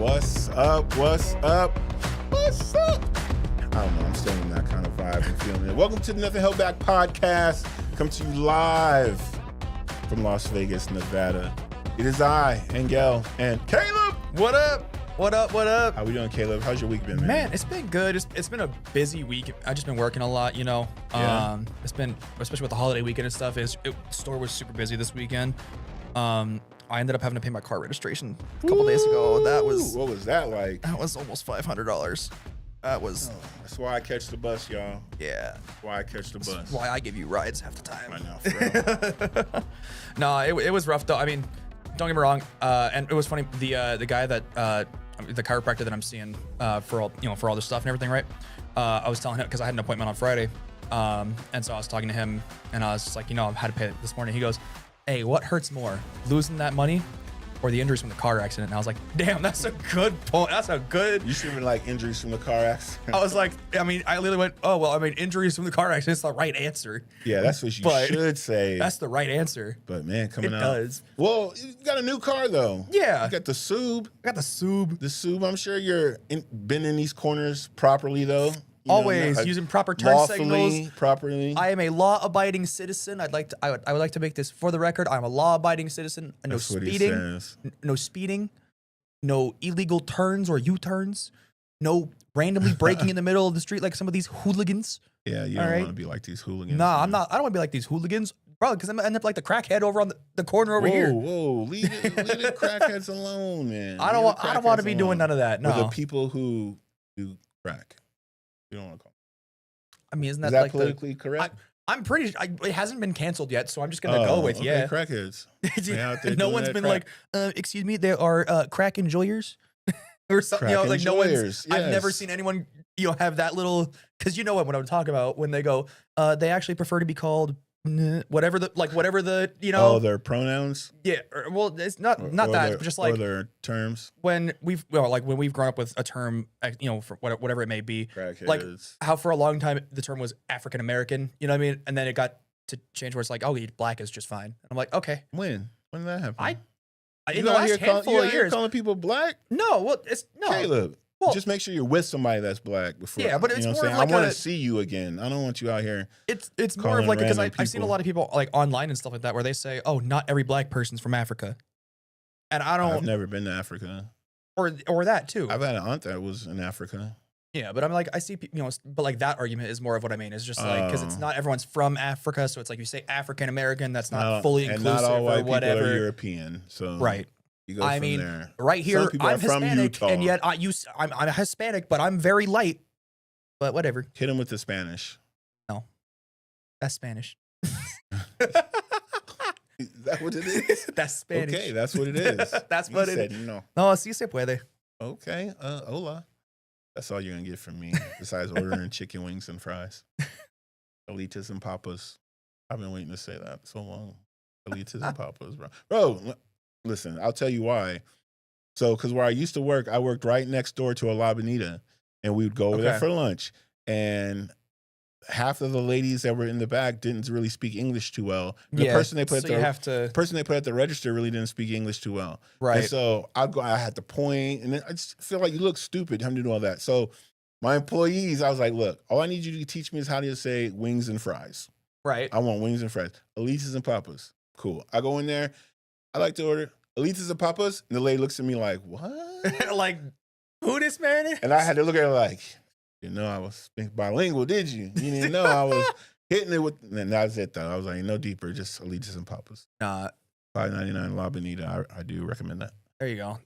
What's up? What's up? What's up? I don't know. I'm still in that kind of vibe and feeling it. Welcome to the Nothing Held Back podcast. Come to you live from Las Vegas, Nevada. It is I, Angel, and Caleb. What up? What up? What up? How we doing, Caleb? How's your week been, man? Man, it's been good. It's been a busy week. I've just been working a lot, you know. Yeah. It's been, especially with the holiday weekend and stuff, the store was super busy this weekend. I ended up having to pay my car registration a couple days ago. What was that like? That was almost $500. That was. That's why I catch the bus, y'all. Yeah. That's why I catch the bus. That's why I give you rides half the time. I know, for real. No, it was rough though. I mean, don't get me wrong. And it was funny. The guy that the chiropractor that I'm seeing for all this stuff and everything, right? I was telling him because I had an appointment on Friday, and so I was talking to him, and I was just like, I had to pay it this morning. He goes, "Hey, what hurts more, losing that money, or the injuries from the car accident?" And I was like, "Damn, that's a good point. That's a good." You should have been like injuries from the car accident. I was like, I literally went, "Oh well, injuries from the car accident is the right answer." Yeah, that's what you should say. That's the right answer. But man, coming It out. does. Well, you got a new car though. Yeah. You got the Sub. I got the Sub. The Sub. I'm sure been in these corners properly though. Always using proper turn signals. Properly. I am a law-abiding citizen. I would like to make this for the record. I'm a law-abiding citizen. No That's what he speeding. says. No speeding. No illegal turns or U-turns. No randomly braking in the middle of the street like some of these hooligans. Yeah, you All don't right. want to be like these hooligans. Nah, man. I'm not. I don't want to be like these hooligans, probably because I'm gonna end up like the crackhead over on the corner over here. Whoa, leave the crackheads alone, man. I don't want to be doing none of that. Or the No. people who do crack. You don't want to call. Isn't Is that that like politically correct? I'm pretty. It hasn't been canceled yet, so I'm just gonna go with okay, crackheads. They out there No doing one's that been crack. like, excuse me, there are crack enjoyers or something. Crack Like no one's. enjoyers, I've never yes. seen anyone have that little, because you know what I'm talking about when they go. They actually prefer to be called whatever the Oh, their pronouns. yeah. Well, it's not Or that, their- but just or like their terms. when we've grown up with a term, for whatever it may be. Crackheads. Like how for a long time the term was African American, you know what I mean? And then it got to change where it's like, oh, black is just fine. I'm like, okay. When did that happen? In the last handful of years. calling people black? No, well, it's no. Caleb, Well, just make sure you're with somebody that's black before. Yeah, but it's you know more what I'm of saying? like I want a- to see you again. I don't want you out here. it's more of calling like because random I've seen a people. lot of people like online and stuff like that where they say, oh, not every black person's from Africa, and I I've don't never been to Africa. or that too. I've had an aunt that was in Africa. Yeah, but I'm like I see but like that argument is more of what I mean. It's just like because it's not everyone's from Africa, so it's like you say African American, that's not fully and inclusive not all white or whatever. people are European. So Right. you go I from mean, there. right here, Some people I'm are from Hispanic, Utah. and yet I'm Hispanic, but I'm very light. But whatever. Hit them with the Spanish. That's Spanish. Is that what it is? That's Spanish. Okay, that's what it is. That's You what it said is. no. No, si se puede. Okay, hola. That's all you're gonna get from me, besides ordering chicken wings and fries. Alitas and papas. I've been waiting to say that so long. Alitas and papas, bro. Bro, listen, I'll tell you why. So, because where I used to work, I worked right next door to a La Bonita, and we would go over there Okay. for lunch. And half of the ladies that were in the back didn't really speak English too well. The person they put so at you the have to person they put at the register really didn't speak English too well. right. And so I had to point, and then I just feel like you look stupid having to do all that. So my employees, I was like, look, all I need you to teach me is how to say wings and fries. Right. I want wings and fries. Alitas and papas. Cool. I go in there. I like to order Alitas and papas. And the lady looks at me like, what? Like, who this man is? And I had to look at her like, I was bilingual, did you? You didn't know I was hitting it with, and that's it though. I was like, no deeper, just Alitas and papas. Nah, $5.99 La Bonita. I do recommend that. there you go.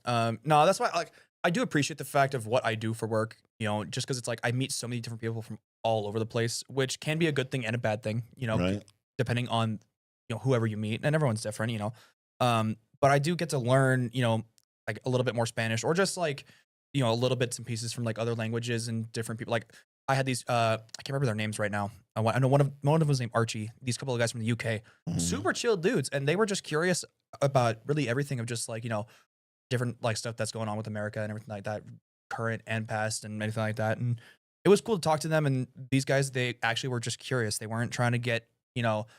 No, that's why I do appreciate the fact of what I do for work, just because it's like I meet so many different people from all over the place, which can be a good thing and a bad thing, Right. depending on, whoever you meet, and everyone's different, but I do get to learn, like a little bit more Spanish or just like, a little bits and pieces from like other languages and different people. Like I had these, I can't remember their names right now. I know one of them was named Archie. These couple of guys from the UK, Mhm. super chill dudes. And they were just curious about really everything of just like, different like stuff that's going on with America and everything like that, current and past and anything like that. And it was cool to talk to them. And these guys, they actually were just curious. They weren't trying to get,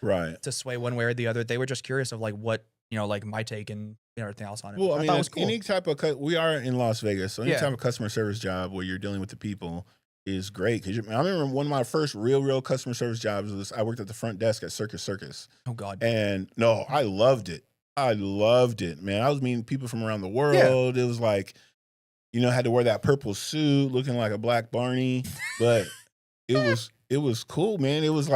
Right. to sway one way or the other. They were just curious of like what, like my take and everything else on it. Well, I I mean, thought it was cool. any type of we are in Las Vegas, so any Yeah. type of customer service job where you're dealing with the people is great. Because I remember one of my first real customer service jobs was I worked at the front desk at Circus, Oh God. and no, I loved it. I loved it, man. I was meeting people from around the world. It was like, I had to wear that purple suit, looking like a black Barney, but it was cool, man. I was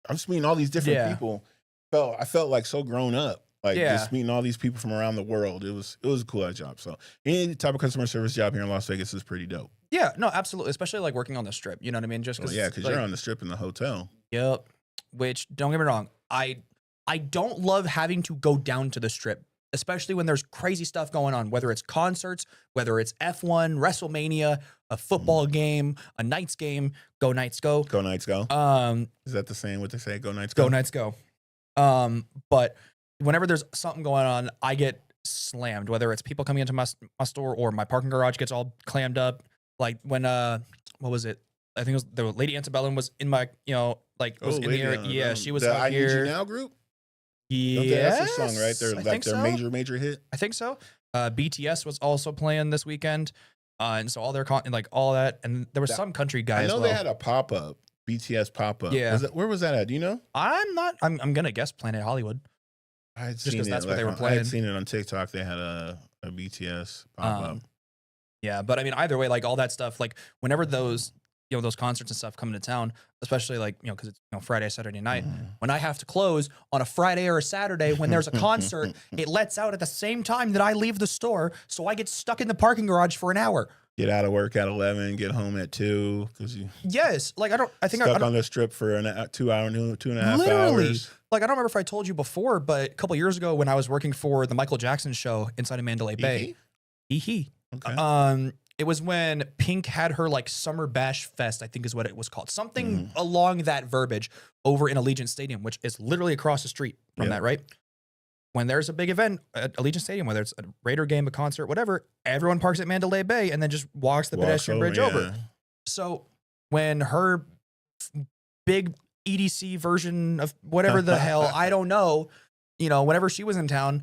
just meeting all these different people. I felt like so grown up. Like just meeting all these people from around the world. It was a cool job. So any type of customer service job here in Las Vegas is pretty dope. Yeah, no, absolutely. Especially like working on the strip. You know what I mean? Just because because you're on the strip in the hotel. Yep. Which, don't get me wrong, I don't love having to go down to the strip, especially when there's crazy stuff going on, whether it's concerts, whether it's F1, WrestleMania, a football game, a Knights game. Go Knights, go. Go Knights, go. Is that the same what they say? Go Knights, go. Go Knights, go. But whenever there's something going on, I get slammed, whether it's people coming into my store or my parking garage gets all clammed up. Like when, what was it? I think it was the Lady Antebellum was in my, was in the area. Yeah, she was out here. I Need You Now group? Yeah, that's their song, right? Their major hit. I think so. BTS was also playing this weekend, and so all their all that, and there was some country guy. I know they had a pop up, BTS pop up. Yeah, where was that at? Do you know? I'm gonna guess Planet Hollywood. I had just seen it. That's what they were playing. I had seen it on TikTok. They had a BTS pop up. Yeah, but I mean, either way, like all that stuff, like whenever those those concerts and stuff come into town, especially like, because it's Friday, Saturday night, when I have to close on a Friday or a Saturday when there's a concert, it lets out at the same time that I leave the store. So I get stuck in the parking garage for an hour. Get out of work at 11, get home at 2 because you I think stuck on the strip for 2 hours, 2.5 literally, hours. Like, I don't remember if I told you before, but a couple years ago when I was working for the Michael Jackson show inside of Mandalay Bay. Okay. It was when Pink had her like Summer Bash Fest, I think is what it was called. Something along that verbiage over in Allegiant Stadium, which is literally across the street from that, right? When there's a big event at Allegiant Stadium, whether it's a Raider game, a concert, whatever, everyone parks at Mandalay Bay and then just walks the pedestrian bridge over. So when her big EDC version of whatever the hell, I don't know, whenever she was in town,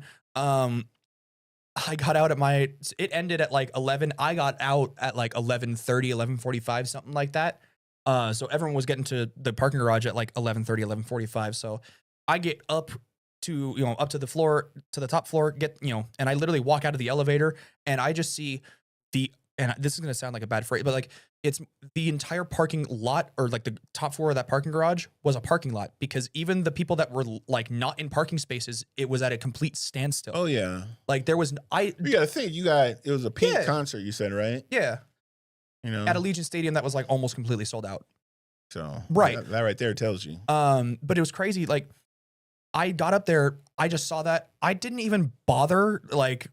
I got out it ended at like 11. I got out at like 11:30, 11:45, something like that. So everyone was getting to the parking garage at like 11:30, 11:45. So I get up to, up to the floor, to the top floor, and I literally walk out of the elevator and I just see and this is going to sound like a bad phrase, but like it's the entire parking lot, or like the top floor of that parking garage was a parking lot, because even the people that were like not in parking spaces, it was at a complete standstill. Oh yeah. Like there was, you got to think, it was a Pink concert, you said, right? Yeah. At Allegiant Stadium, that was like almost completely sold out. So right. That right there tells you. But it was crazy. Like I got up there, I just saw that. I didn't even bother like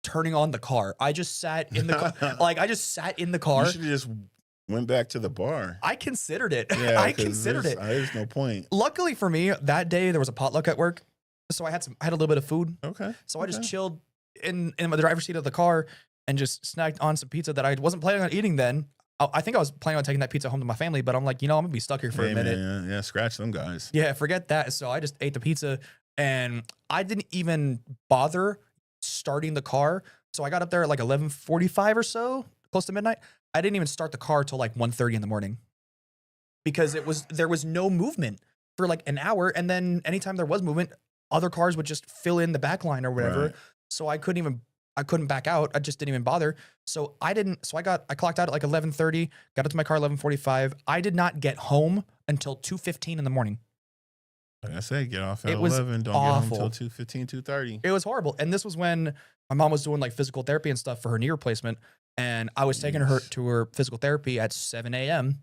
turning on the car. I just sat in the car. I just sat in the car. You should have just went back to the bar. I considered it. Yeah, I considered it. There's no point. Luckily for me, that day there was a potluck at work, so I had a little bit of food. Okay. So I just chilled in the driver's seat of the car and just snacked on some pizza that I wasn't planning on eating then. I think I was planning on taking that pizza home to my family, but I'm like, I'm gonna be stuck here for a minute. Yeah, scratch them guys. Yeah, forget that. So I just ate the pizza and I didn't even bother starting the car. So I got up there at like 11:45 or so, close to midnight. I didn't even start the car till like 1:30 in the morning, because there was no movement for like an hour. And then anytime there was movement, other cars would just fill in the back line or whatever. Right. So I couldn't back out. I just didn't even bother. So I clocked out at like 11:30, got up to my car 11:45. I did not get home until 2:15 in the morning. Like I said, get off at 11. Don't awful. Get home until 2:15, 2:30. It was horrible. And this was when my mom was doing like physical therapy and stuff for her knee replacement. And I was taking her to her physical therapy at 7 a.m.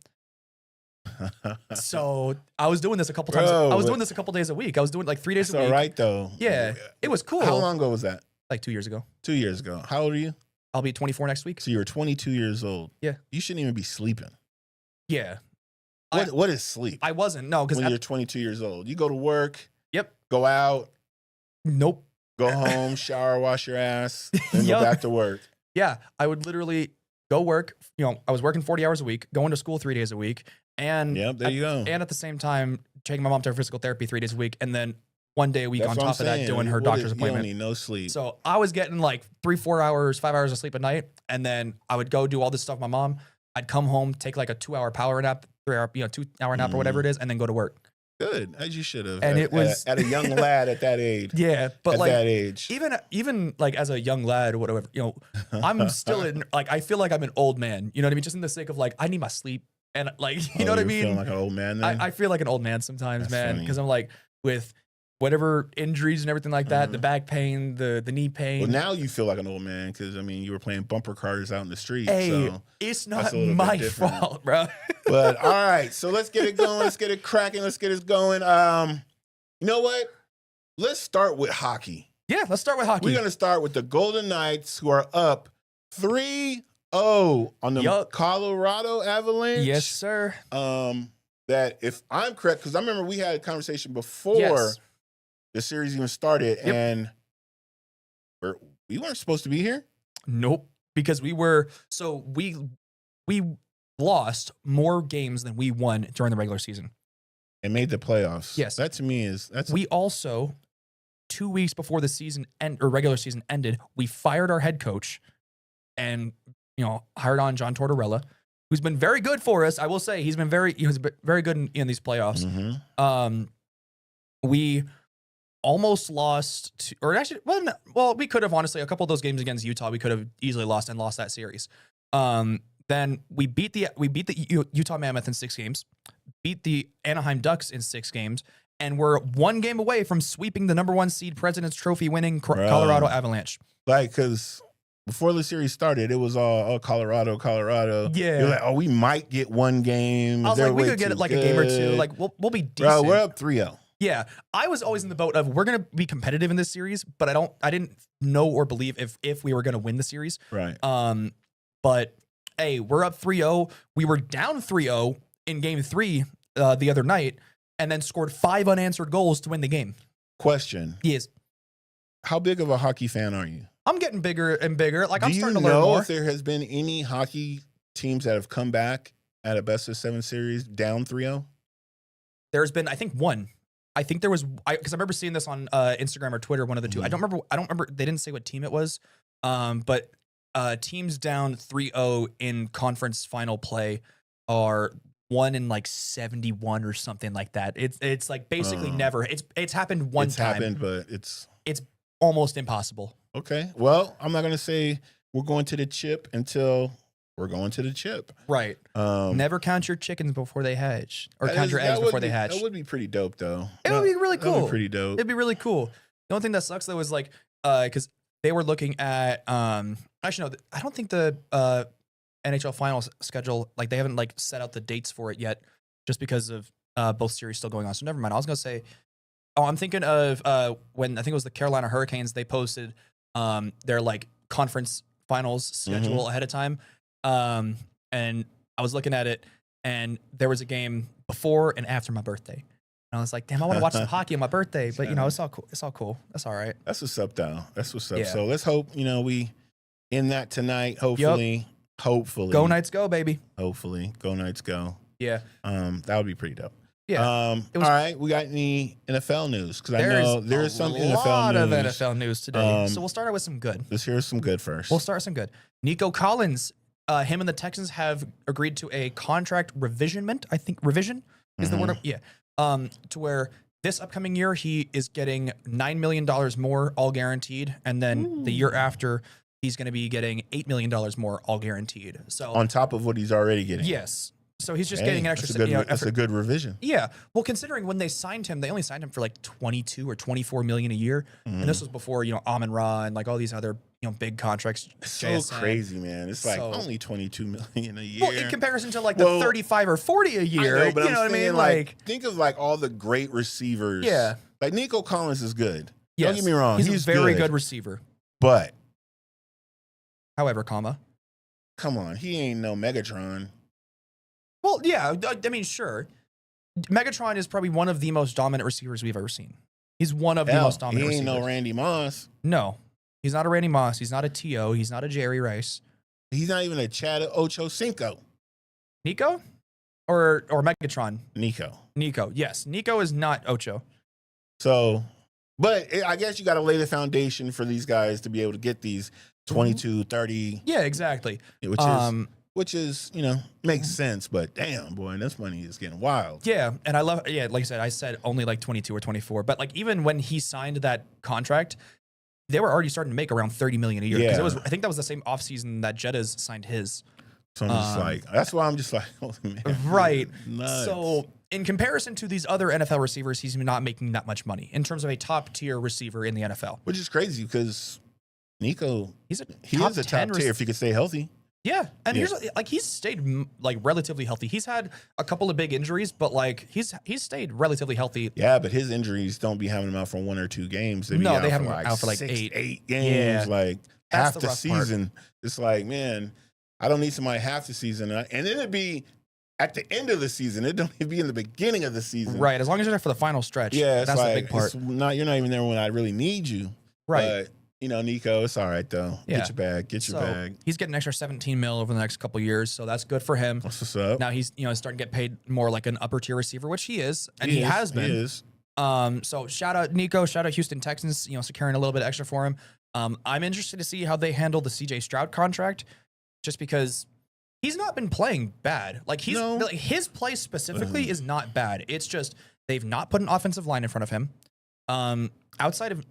So I was doing this a couple times. I was doing this a couple days a week. I was doing like 3 days a week. All right, though. Yeah, it was cool. How long ago was that? Like 2 years ago. 2 years ago. How old are you? I'll be 24 next week. So you're 22 years old. Yeah. You shouldn't even be sleeping. Yeah. What is sleep? I wasn't. No, because when you're 22 years old, you go to work. Yep. Go out. Nope. Go home, shower, wash your ass, and go back to work. Yeah, I would literally go work. I was working 40 hours a week, going to school 3 days a week, and there you go. And at the same time, taking my mom to her physical therapy 3 days a week, and then one day a week That's on what I'm top of that saying. doing her What doctor's is- appointment. You don't need no sleep. So I was getting like 3, 4 hours, 5 hours of sleep a night. And then I would go do all this stuff with my mom. I'd come home, take like a 2-hour power nap, 3-hour, 2-hour nap or whatever it is, and then go to work. Good, as you should have. And it was at a young lad at that age. Yeah, but at like that age. even like as a young lad or whatever, I'm still in like I feel like I'm an old man. You know what I mean? Just in the sake of like I need my sleep and like you know what I mean? Feeling like an old man. Then? I feel like an old man sometimes, That's man, funny. because I'm like with whatever injuries and everything like that, the back pain, the knee pain. Well, now you feel like an old man because I mean you were playing bumper cars out in the street. Hey, so it's that's not a little bit my different. fault, bro. But all right, so let's get it going. Let's get it cracking. Let's get it going. You know what? Let's start with hockey. Yeah, let's start with hockey. We're gonna start with the Golden Knights, who are up 3-0 on the Colorado Avalanche. Yes, sir. That if I'm correct, because I remember we had a conversation before Yes. the series even started, Yep. and we weren't supposed to be here. Nope, because we lost more games than we won during the regular season. And made the playoffs. Yes. That to me is We also 2 weeks before the season or regular season ended, we fired our head coach and hired on John Tortorella, who's been very good for us. I will say he was very good in these playoffs. Mm-hmm. We almost lost to, or actually, well, we could have honestly a couple of those games against Utah. We could have easily lost that series. Then we beat the Utah Mammoth in 6 games, beat the Anaheim Ducks in 6 games, and we're 1 game away from sweeping the number 1 seed President's Trophy winning Colorado Avalanche. Like, because before the series started, it was all Colorado. Yeah. You're like, oh, we might get 1 game. I was like, we could get it like a game or 2. Like, we'll be decent. Bro, we're up 3-0. Yeah, I was always in the boat of we're gonna be competitive in this series, but I didn't know or believe if we were gonna win the series. Right. But hey, we're up 3-0. We were down 3-0 in game 3 the other night, and then scored 5 unanswered goals to win the game. Question. Yes. How big of a hockey fan are you? I'm getting bigger and bigger. Like, I'm starting to Do learn you know more. if there has been any hockey teams that have come back at a best of 7 series down 3-0? There's been, I think, one. I think there was, because I remember seeing this on Instagram or Twitter, one of the two. I don't remember. They didn't say what team it was. But teams down 3-0 in conference final play are 1 in like 71 or something like that. It's like basically never. It's happened one time. It's happened, but it's almost impossible. okay. Well, I'm not gonna say we're going to the chip until we're going to the chip. Right. Never count your chickens before they hatch, or count your eggs before they hatch. That would be pretty dope, though. It would be really That would cool. be pretty dope. It'd be really cool. The only thing that sucks though is like, because they were looking at, actually no, I don't think the NHL finals schedule, like they haven't like set out the dates for it yet, just because of both series still going on. So never mind. I was gonna say, I'm thinking of when I think it was the Carolina Hurricanes. They posted their like conference finals schedule ahead of time, and I was looking at it, and there was a game before and after my birthday. And I was like, damn, I want to watch some hockey on my birthday, but it's all cool. It's all cool. That's all right. That's what's up, though. That's what's up. Yeah. So let's hope we in that tonight. Hopefully, Go Knights, go, baby. Hopefully, go Knights, go. Yeah. That would be pretty dope. Yeah. All right, we got any NFL news? Because I know there's some NFL news. A lot of NFL news today. So we'll start out with some good. Let's hear some good first. We'll start with some good. Nico Collins, him and the Texans have agreed to a contract revisionment. I think revision is the word. Yeah. To where this upcoming year he is getting $9 million more, all guaranteed, and then the year after he's going to be getting $8 million more, all guaranteed. So on top of what he's already getting. Yes. So he's just getting an extra. That's a good revision. Yeah. Well, considering when they signed him, they only signed him for like 22 or 24 million a year, and this was before Amon Ra and like all these other big contracts. It's so JSN. crazy, man. It's like only 22 million a year. Well, in comparison to like the 35 or 40 a year, I know, but you know what I mean? Like, think of like all the great receivers. Yeah. Like Nico Collins is good. Yes. Don't get me wrong. He's a very good receiver. But however, come on, he ain't no Megatron. Well, yeah, I mean, sure. Megatron is probably one of the most dominant receivers we've ever seen. He's one of the most dominant receivers. He ain't no Randy Moss. No, he's not a Randy Moss. He's not a T.O. He's not a Jerry Rice. He's not even a Chad Ochocinco. Nico? Or Megatron? Nico. Yes. Nico is not Ocho. So But I guess you got to lay the foundation for these guys to be able to get these 22, 30. Yeah, exactly. Which is, makes sense. But damn, boy, this money is getting wild. Yeah, and I love. Yeah, like I said only like 22 or 24. But like even when he signed that contract, they were already starting to make around 30 million a year. Yeah. Because I think that was the same offseason that Jettas signed his. So I'm just that's why I'm just like, oh, man, right. Nuts. So in comparison to these other NFL receivers, he's not making that much money in terms of a top tier receiver in the NFL. Which is crazy because Nico, he is a top tier if he could stay healthy. Yeah, and here's like he's stayed like relatively healthy. He's had a couple of big injuries, but like he's stayed relatively healthy. Yeah, but his injuries don't be having him out for 1 or 2 games. They have him out for like 8 games, like half the season. Part. It's like, man, I don't need somebody half the season, and then it'd be at the end of the season. It don't even be in the beginning of the season, right? As long as you're there for the final stretch. Yeah, that's like, the big part. You're not even there when I really need you, right? But, Nico, it's all right though. Yeah. Get your bag. He's getting an extra 17 mil over the next couple of years, so that's good for him. That's what's up. Now he's starting to get paid more like an upper tier receiver, which he is, and he has been. He is. So shout out Nico, shout out Houston Texans, securing a little bit extra for him. I'm interested to see how they handle the CJ Stroud contract, just because he's not been playing bad. Like his play specifically is not bad. It's just they've not put an offensive line in front of him. Outside of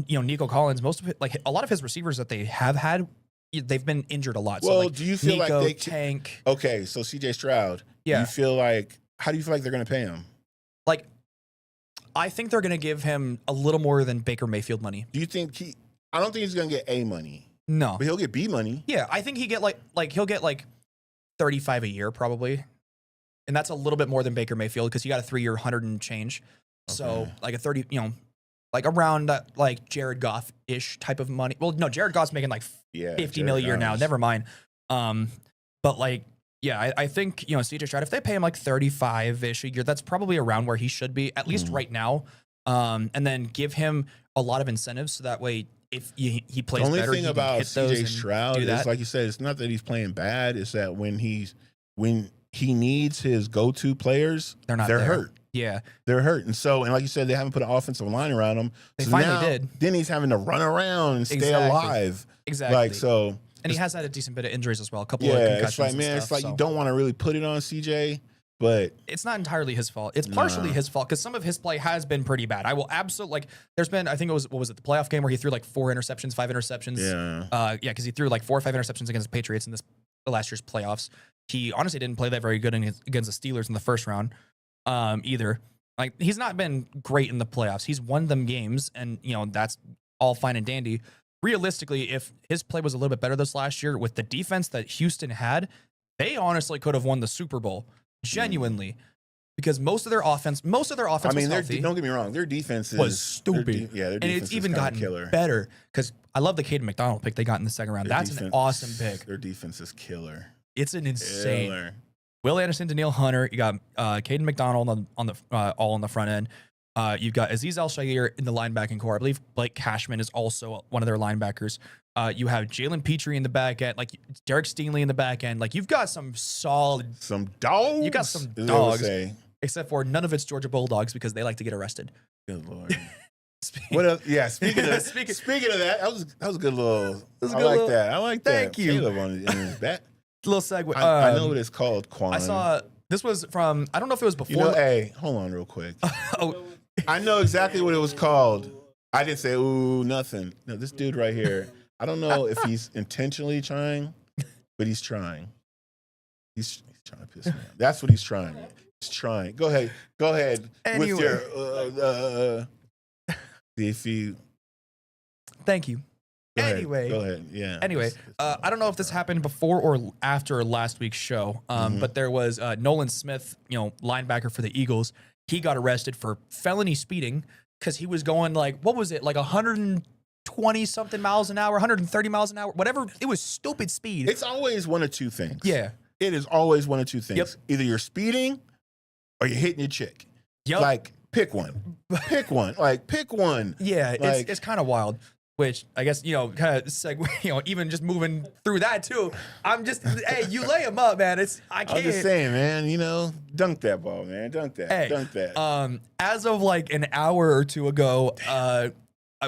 Nico Collins, most of it, like a lot of his receivers that they have had, they've been injured a lot. Well, so, like, do you feel Nico, like they Tank? Okay, so CJ Stroud. Yeah. How do you feel like they're going to pay him? Like, I think they're going to give him a little more than Baker Mayfield money. Do you think I don't think he's going to get A money. No, but he'll get B money. Yeah, I think he'll get like 35 a year probably, and that's a little bit more than Baker Mayfield because he got a 3-year 100 and change. Okay. So like a 30, like around like Jared Goff-ish type of money. Well, no, Jared Goff's making like 50 million a year now. Never mind. But like, yeah, I think, CJ Stroud, if they pay him like 35-ish a year, that's probably around where he should be, at least right now. And then give him a lot of incentives so that way if he plays better, the only thing about CJ Stroud is, like you said, it's not that he's playing bad. It's that when he needs his go-to players, they're hurt. Yeah. They're hurt. And like you said, they haven't put an offensive line around him. They finally did. Then he's having to run around and stay alive. Exactly. And he has had a decent bit of injuries as well. A couple of concussions. It's like, man, you don't want to really put it on CJ, but it's not entirely his fault. It's partially his fault because some of his play has been pretty bad. I will absolutely there's been, I think it was, what was it, the playoff game where he threw like 5 interceptions. Yeah. Because he threw like 4 or 5 interceptions against the Patriots in last year's playoffs. He honestly didn't play that very good against the Steelers in the first round. Either. Like, he's not been great in the playoffs. He's won them games, and that's all fine and dandy. Realistically, if his play was a little bit better this last year with the defense that Houston had, they honestly could have won the Super Bowl. Genuinely. Because most of their offense was healthy. Don't get me wrong, their defense was stupid. Their defense and it's even gotten killer. Better. Because I love the Caden McDonald pick they got in the second round. That's an awesome pick. Their defense is killer. It's an insane. Will Anderson, Danielle Hunter. You got Caden McDonald on the all on the front end. You've got Azeez Al-Shaair in the linebacking core. I believe Blake Cashman is also one of their linebackers. You have Jalen Petrie in the back end, like Derek Stingley in the back end. Like, you've got some dogs. You got some dogs. Except for none of it's Georgia Bulldogs because they like to get arrested. Good Lord. What else? Yeah, speaking of that, that was a good little. I like that. Thank you. Caleb in his back. Little segue. I know what it's called, Quan. I saw this was from, I don't know if it was before. Hey, hold on real quick. I know exactly what it was called. I didn't say ooh nothing. No, this dude right here. I don't know if he's intentionally trying, but he's trying. He's trying to piss me off. That's what he's trying. He's trying. Go ahead. Anyway. With your if you. Thank you. Go ahead. Yeah. Anyway, I don't know if this happened before or after last week's show, but there was Nolan Smith, linebacker for the Eagles. He got arrested for felony speeding because he was going like, what was it, like 120 something miles an hour, 130 miles an hour, whatever. It was stupid speed. It's always one of two things. Yeah. It is always one of two things. Yep. Either you're speeding or you're hitting your chick. Yep. Like, pick one. Pick one. Like, pick one. Yeah, like, it's kind of wild. which I guess, kind of segue, even just moving through that too. I'm just, hey, you lay him up, man. I can't. I'm just saying, man, dunk that ball, man. Dunk that. Hey, dunk that. As of like an hour or two ago,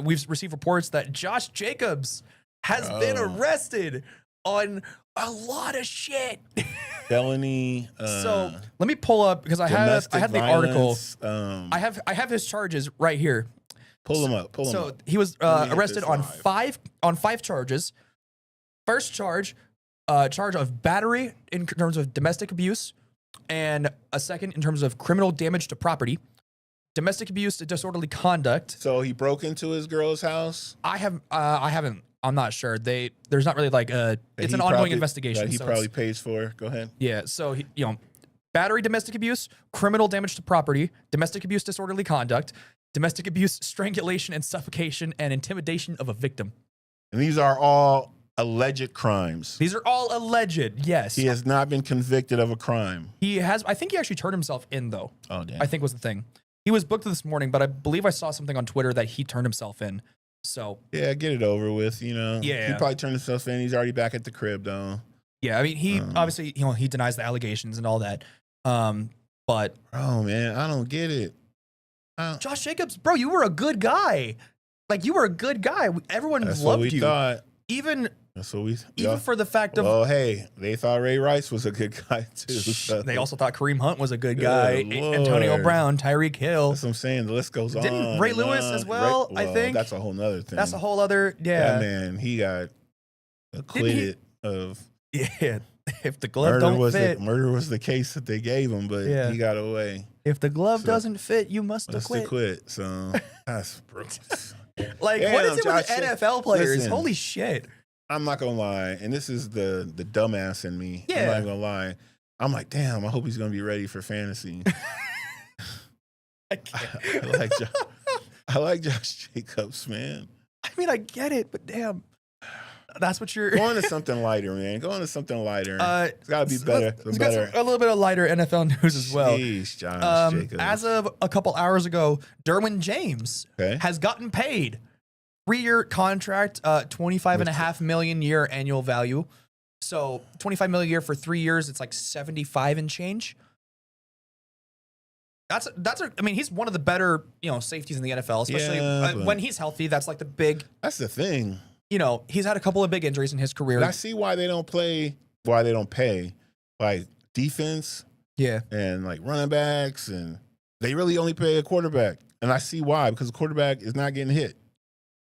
we've received reports that Josh Jacobs has been arrested on a lot of shit. Felony. So let me pull up because I had the article. I have his charges right here. Pull him up. So he was arrested on five charges. First charge of battery in terms of domestic abuse, and a second in terms of criminal damage to property, domestic abuse to disorderly conduct. So he broke into his girl's house. I haven't. I'm not sure. There's not really like it's an ongoing investigation. That he probably pays for. Go ahead. Yeah. So battery, domestic abuse, criminal damage to property, domestic abuse, disorderly conduct, domestic abuse, strangulation and suffocation, and intimidation of a victim. And these are all alleged crimes. These are all alleged. Yes. He has not been convicted of a crime. He has. I think he actually turned himself in though. Oh damn. I think was the thing. He was booked this morning, but I believe I saw something on Twitter that he turned himself in. So yeah, get it over with. Yeah. He probably turned himself in. He's already back at the crib though. Yeah, I mean, he obviously, he denies the allegations and all that. But oh man, I don't get it. Josh Jacobs, bro, you were a good guy. Like you were a good guy. Everyone That's loved what we you. Thought. That's what we even for the fact of. Well, hey, they thought Ray Rice was a good guy too. So. They also thought Kareem Hunt was a good guy. Antonio Brown, Tyreek Hill. That's what I'm saying. The list goes on. Didn't Ray Lewis as well? I think that's a whole nother thing. That's a whole other. Yeah, that man, he got acquitted of. Yeah, if the glove don't fit, murder was the case that they gave him, but he got away. If the glove doesn't fit, you must acquit. So that's like, what is it with NFL players? Listen, holy shit. I'm not gonna lie, and this is the dumbass in me. Yeah. I'm not gonna lie. I'm like, damn, I hope he's gonna be ready for fantasy. I like Josh Jacobs, man. I mean, I get it, but damn, that's what you're going to something lighter, man. Going to something lighter. It's gotta be better. A little bit of lighter NFL news as well. Jeez, Josh Jacobs. As of a couple hours ago, Derwin James has gotten paid. 3-year contract, $25.5 million year annual value. So $25 million a year for 3 years, it's like 75 and change. I mean, he's one of the better, safeties in the NFL, especially when he's healthy. That's like the big. That's the thing. He's had a couple of big injuries in his career. But I see why they don't pay like defense. Yeah. And like running backs, and they really only pay a quarterback. And I see why, because the quarterback is not getting hit.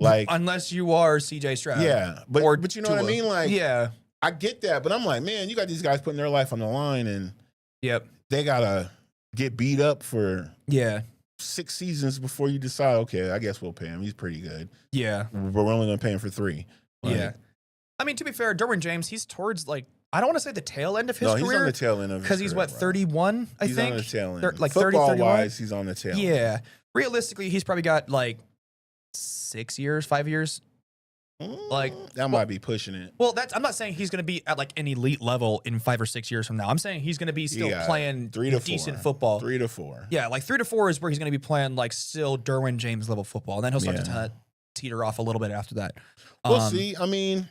Like, unless you are CJ Stroud. Yeah. But you know what I mean? Like, yeah. I get that, but I'm like, man, you got these guys putting their life on the line, and they gotta get beat up for 6 seasons before you decide, okay, I guess we'll pay him. He's pretty good. Yeah. But we're only gonna pay him for 3. Yeah. I mean, to be fair, Derwin James, he's towards like, I don't want to say the tail end of his career. He's on the tail end of his career. Because he's what, 31, I think? He's on the tail end. Like 30, 31? Football-wise, he's on the tail end. Yeah. Realistically, he's probably got like 6 years, 5 years. Like that might be pushing it. Well, I'm not saying he's going to be at like an elite level in 5 or 6 years from now. I'm saying he's going to be still playing 3 to decent 4. football. 3 to 4. Yeah, like 3 to 4 is where he's going to be playing like still Derwin James level football. And then he'll start to teeter off a little bit after that. We'll see. I mean,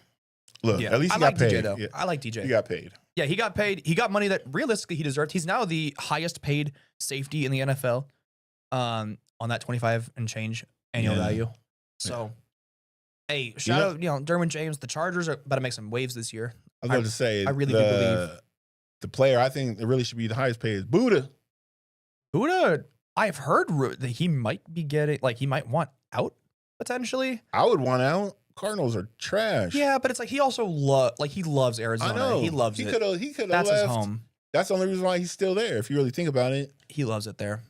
look, at least he got paid. DJ, though. I like DJ. He got paid. Yeah, he got paid. He got money that realistically he deserved. He's now the highest paid safety in the NFL on that 25 and change annual value. So, hey, shout out, Derwin James. The Chargers are about to make some waves this year. I was about to say, I really do believe the player I think that really should be the highest paid is Buddha. Buddha, I've heard that he might be getting, like, he might want out potentially. I would want out. Cardinals are trash. Yeah, but it's like he also he loves Arizona. I know. He loves it. He could have That's left. his home. That's the only reason why he's still there. If you really think about it, he loves it there.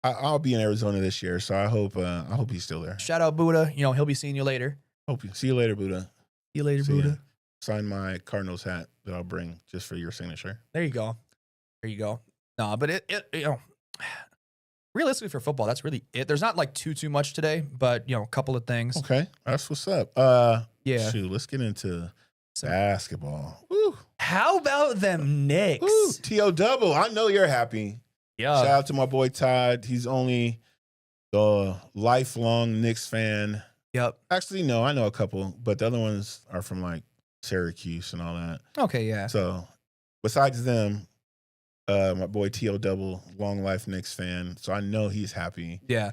I'll be in Arizona this year, so I hope he's still there. Shout out Buddha. He'll be seeing you later. See you later, Buddha. See you later, Buddha. Sign my Cardinals hat that I'll bring just for your signature. There you go. No, but it realistically for football, that's really it. There's not like too much today, but a couple of things. Okay, that's what's up. Yeah. Shoot, let's get into basketball. Woo. How about them Knicks? Woo. T.O. Double. I know you're happy. Yeah. Shout out to my boy Todd. He's only the lifelong Knicks fan Yep. Actually, no, I know a couple, but the other ones are from like Syracuse and all that. Okay, yeah. So besides them, my boy T.O. Double, long life Knicks fan. So I know he's happy. Yeah.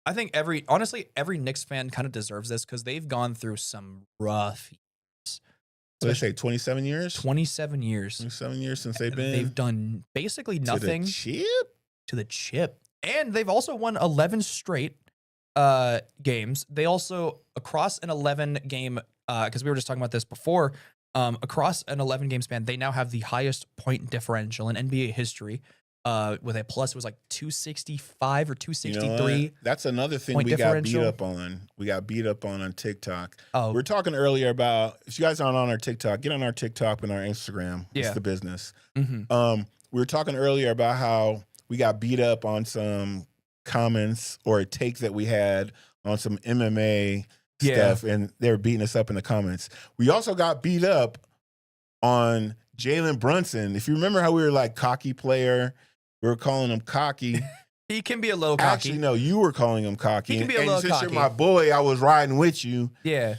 I think honestly, every Knicks fan kind of deserves this because they've gone through some rough years. What did they say, 27 years? 27 years. 27 years since they've been. They've done basically nothing. To the chip. And they've also won 11 straight games. They also, across an 11 game, because we were just talking about this before, across an 11 game span, they now have the highest point differential in NBA history. With a plus, it was like 265 or 263. You know, that's another thing we got beat up on. We got beat up on TikTok. Oh, we were talking earlier about, if you guys aren't on our TikTok, get on our TikTok and our Instagram. Yeah. It's the business. Mm-hmm. We were talking earlier about how we got beat up on some comments or a take that we had on some MMA stuff, and they were beating us up in the comments. We also got beat up on Jalen Brunson. If you remember how we were like cocky player, we were calling him cocky. He can be a little cocky. Actually, no, you were calling him cocky. He can be a and little since cocky. You're my boy, I was riding with you. Yeah.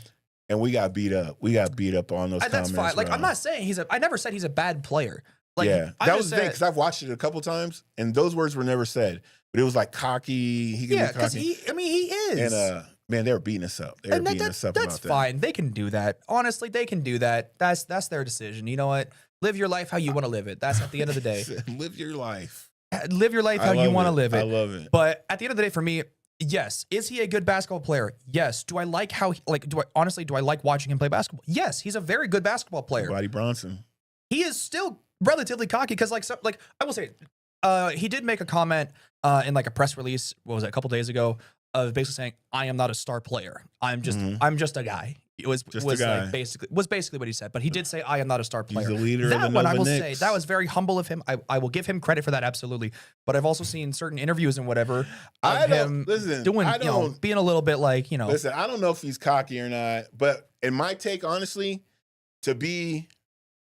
And we got beat up. We got beat up on those comments. That's fine. Like, bro. I'm not saying I never said he's a bad player. Like, yeah, that was the thing, because I've watched it a couple times, and those words were never said. But it was like cocky. He can be because cocky. he is. And man, they were beating us up. They were beating us up about that. That's fine. They can do that. Honestly, they can do that. That's their decision. You know what? Live your life how you want to live it. That's at the end of the day. Live your life. Live your life how you want to live it. I love it. But at the end of the day, for me, yes. Is he a good basketball player? Yes. Do I like how do I like watching him play basketball? Yes. He's a very good basketball player. Buddy Bronson. He is still relatively cocky because I will say, he did make a comment in like a press release. What was it, a couple days ago? Of basically saying, "I am not a star player. I'm just a guy." It was like basically what he said. But he did say, "I am not a star player." He's the leader that of the one, Nova I will Knicks. say, that was very humble of him. I will give him credit for that, absolutely. But I've also seen certain interviews and whatever of him being a little bit like, you know. Listen, I don't know if he's cocky or not, but in my take, honestly, to be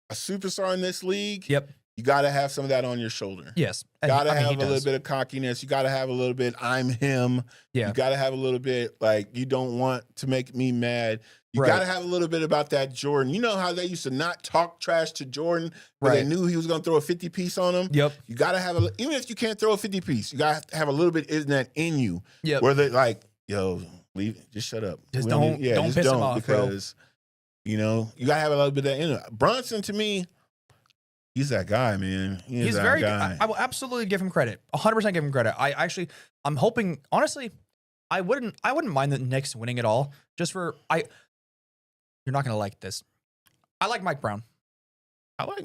a superstar in this league, yep, you got to have some of that on your shoulder. Yes. Got to have a little bit of cockiness. You got to have a little bit, I'm him. Yeah. You got to have a little bit, like, you don't want to make me mad. You got to have a little bit about that Jordan. You know how they used to not talk trash to Jordan, but they knew he was going to throw a 50-piece on him? Yep. You got to have, even if you can't throw a 50-piece, you got to have a little bit of that in you. Yep. Where they're like, yo, leave, just shut up. Just don't piss him off, because, you know, you got to have a little bit of that in it. Bronson, to me, he's that guy, man. He's very guy. I will absolutely give him credit. 100% give him credit. I'm hoping, honestly, I wouldn't mind the Knicks winning it all. Just for you're not gonna like this. I like Mike Brown. I like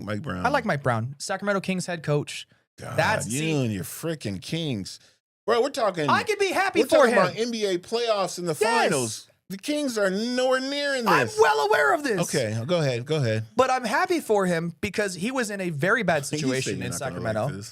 Mike Brown. Sacramento Kings head coach. God, and your freaking Kings. Bro, we're talking. I could be happy for him. We're talking about NBA playoffs in the finals. The Kings are nowhere near in this. I'm well aware of this. Okay, go ahead. But I'm happy for him because he was in a very bad situation in Sacramento.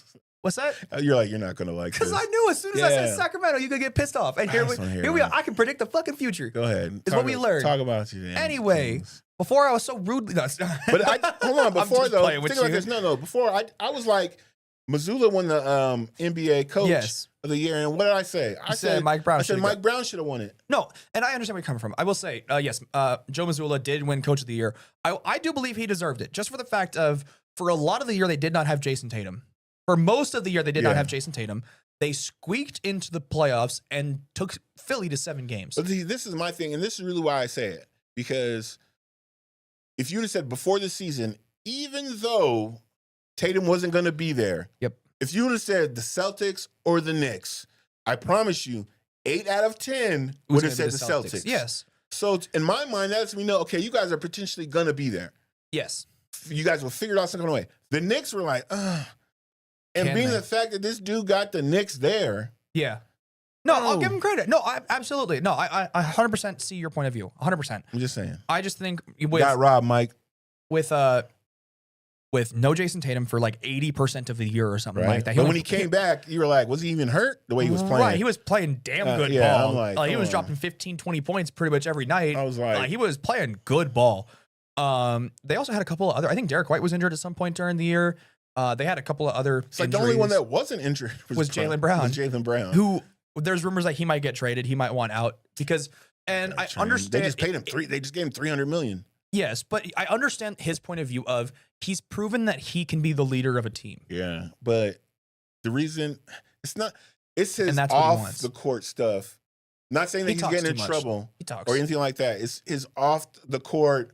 What's that? You're like, you're not going to like this. Because I knew as soon as I said Sacramento, you could get pissed off. And here we are. I can predict the fucking future. Go ahead. It's what we learned. Talk about you. Anyway, before I was so rudely... But hold on. Before, though, think about this. No. Before, I was like, Missoula won the NBA coach of the year. And what did I say? I said Mike Brown. I said Mike Brown should have won it. No, and I understand where you're coming from. I will say, yes, Joe Missoula did win coach of the year. I do believe he deserved it, just for the fact of, for a lot of the year, they did not have Jason Tatum. For most of the year, they did not have Jason Tatum. They squeaked into the playoffs and took Philly to 7 games. But see, this is my thing, and this is really why I say it. Because if you'd have said before the season, even though Tatum wasn't going to be there, if you would have said the Celtics or the Knicks, I promise you, 8 out of 10 would have said the Celtics. Yes. So in my mind, that lets me know, okay, you guys are potentially going to be there. Yes. You guys will figure it out some kind of way. The Knicks were like, and being the fact that this dude got the Knicks there. Yeah. No, I'll give him credit. No, absolutely. No, I 100% see your point of view. 100%. I'm just saying. I just think got robbed, Mike. With no Jason Tatum for like 80% of the year or something like that. But when he came back, you were like, was he even hurt the way he was playing? Right, he was playing damn good ball. I'm like, he was dropping 15, 20 points pretty much every night. I was like, he was playing good ball. They also had a couple of other, I think Derek White was injured at some point during the year. They had a couple of other It's like the only one that wasn't injured was Jaylen Brown. Jaylen Brown. Who, there's rumors that he might get traded. He might want out because And I Train. understand. They just paid him they just gave him $300 million. Yes, but I understand his point of view of he's proven that he can be the leader of a team. Yeah, but the reason it's his And that's what he off wants. the court stuff. Not saying that he's getting in trouble or anything like that. It's his off the court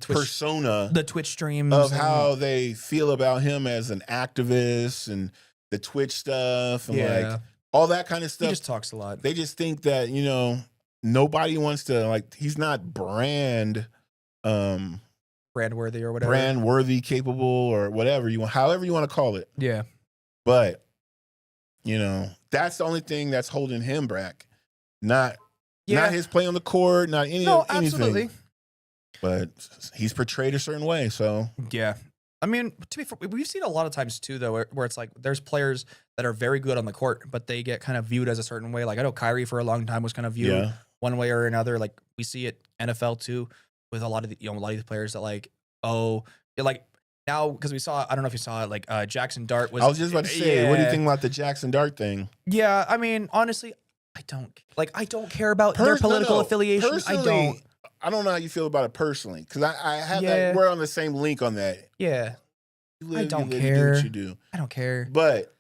persona, the Twitch streams of how they feel about him as an activist and the Twitch stuff and like all that kind of stuff. He just talks a lot. They just think that, you know, nobody wants to, like, he's not brand worthy or whatever. Brand worthy, capable, or whatever you want, however you want to call it. Yeah. But, you know, that's the only thing that's holding him back. Not his play on the court, not anything. Absolutely. But he's portrayed a certain way, so. Yeah. I mean, to be fair, we've seen a lot of times too, though, where it's like there's players that are very good on the court, but they get kind of viewed as a certain way. Like I know Kyrie for a long time was kind of viewed one way or another. Like we see it NFL too with a lot of a lot of these players that like, like now because we saw, I don't know if you saw it, like Jackson Dart was. I was just about to say, what do you think about the Jackson Dart thing? Yeah, I mean, honestly, I don't care about their political affiliation. I don't know how you feel about it personally, because I have that. We're on the same link on that. Yeah. I don't care. You do what you do. I don't care. But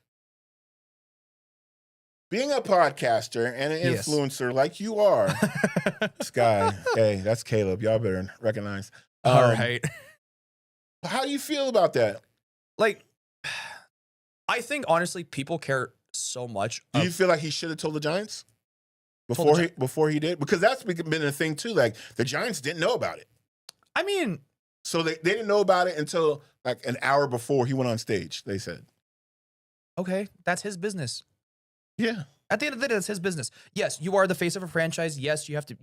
being a podcaster and an influencer like you are, this guy, hey, that's Caleb. Y'all better recognize. All right. How do you feel about that? Like, I think honestly, people care so much. Do you feel like he should have told the Giants before he did? Because that's been a thing too. Like the Giants didn't know about it. I mean, so they didn't know about it until like an hour before he went on stage. They said, "Okay, that's his business." Yeah. At the end of the day, that's his business. Yes, you are the face of a franchise. Yes, you have to,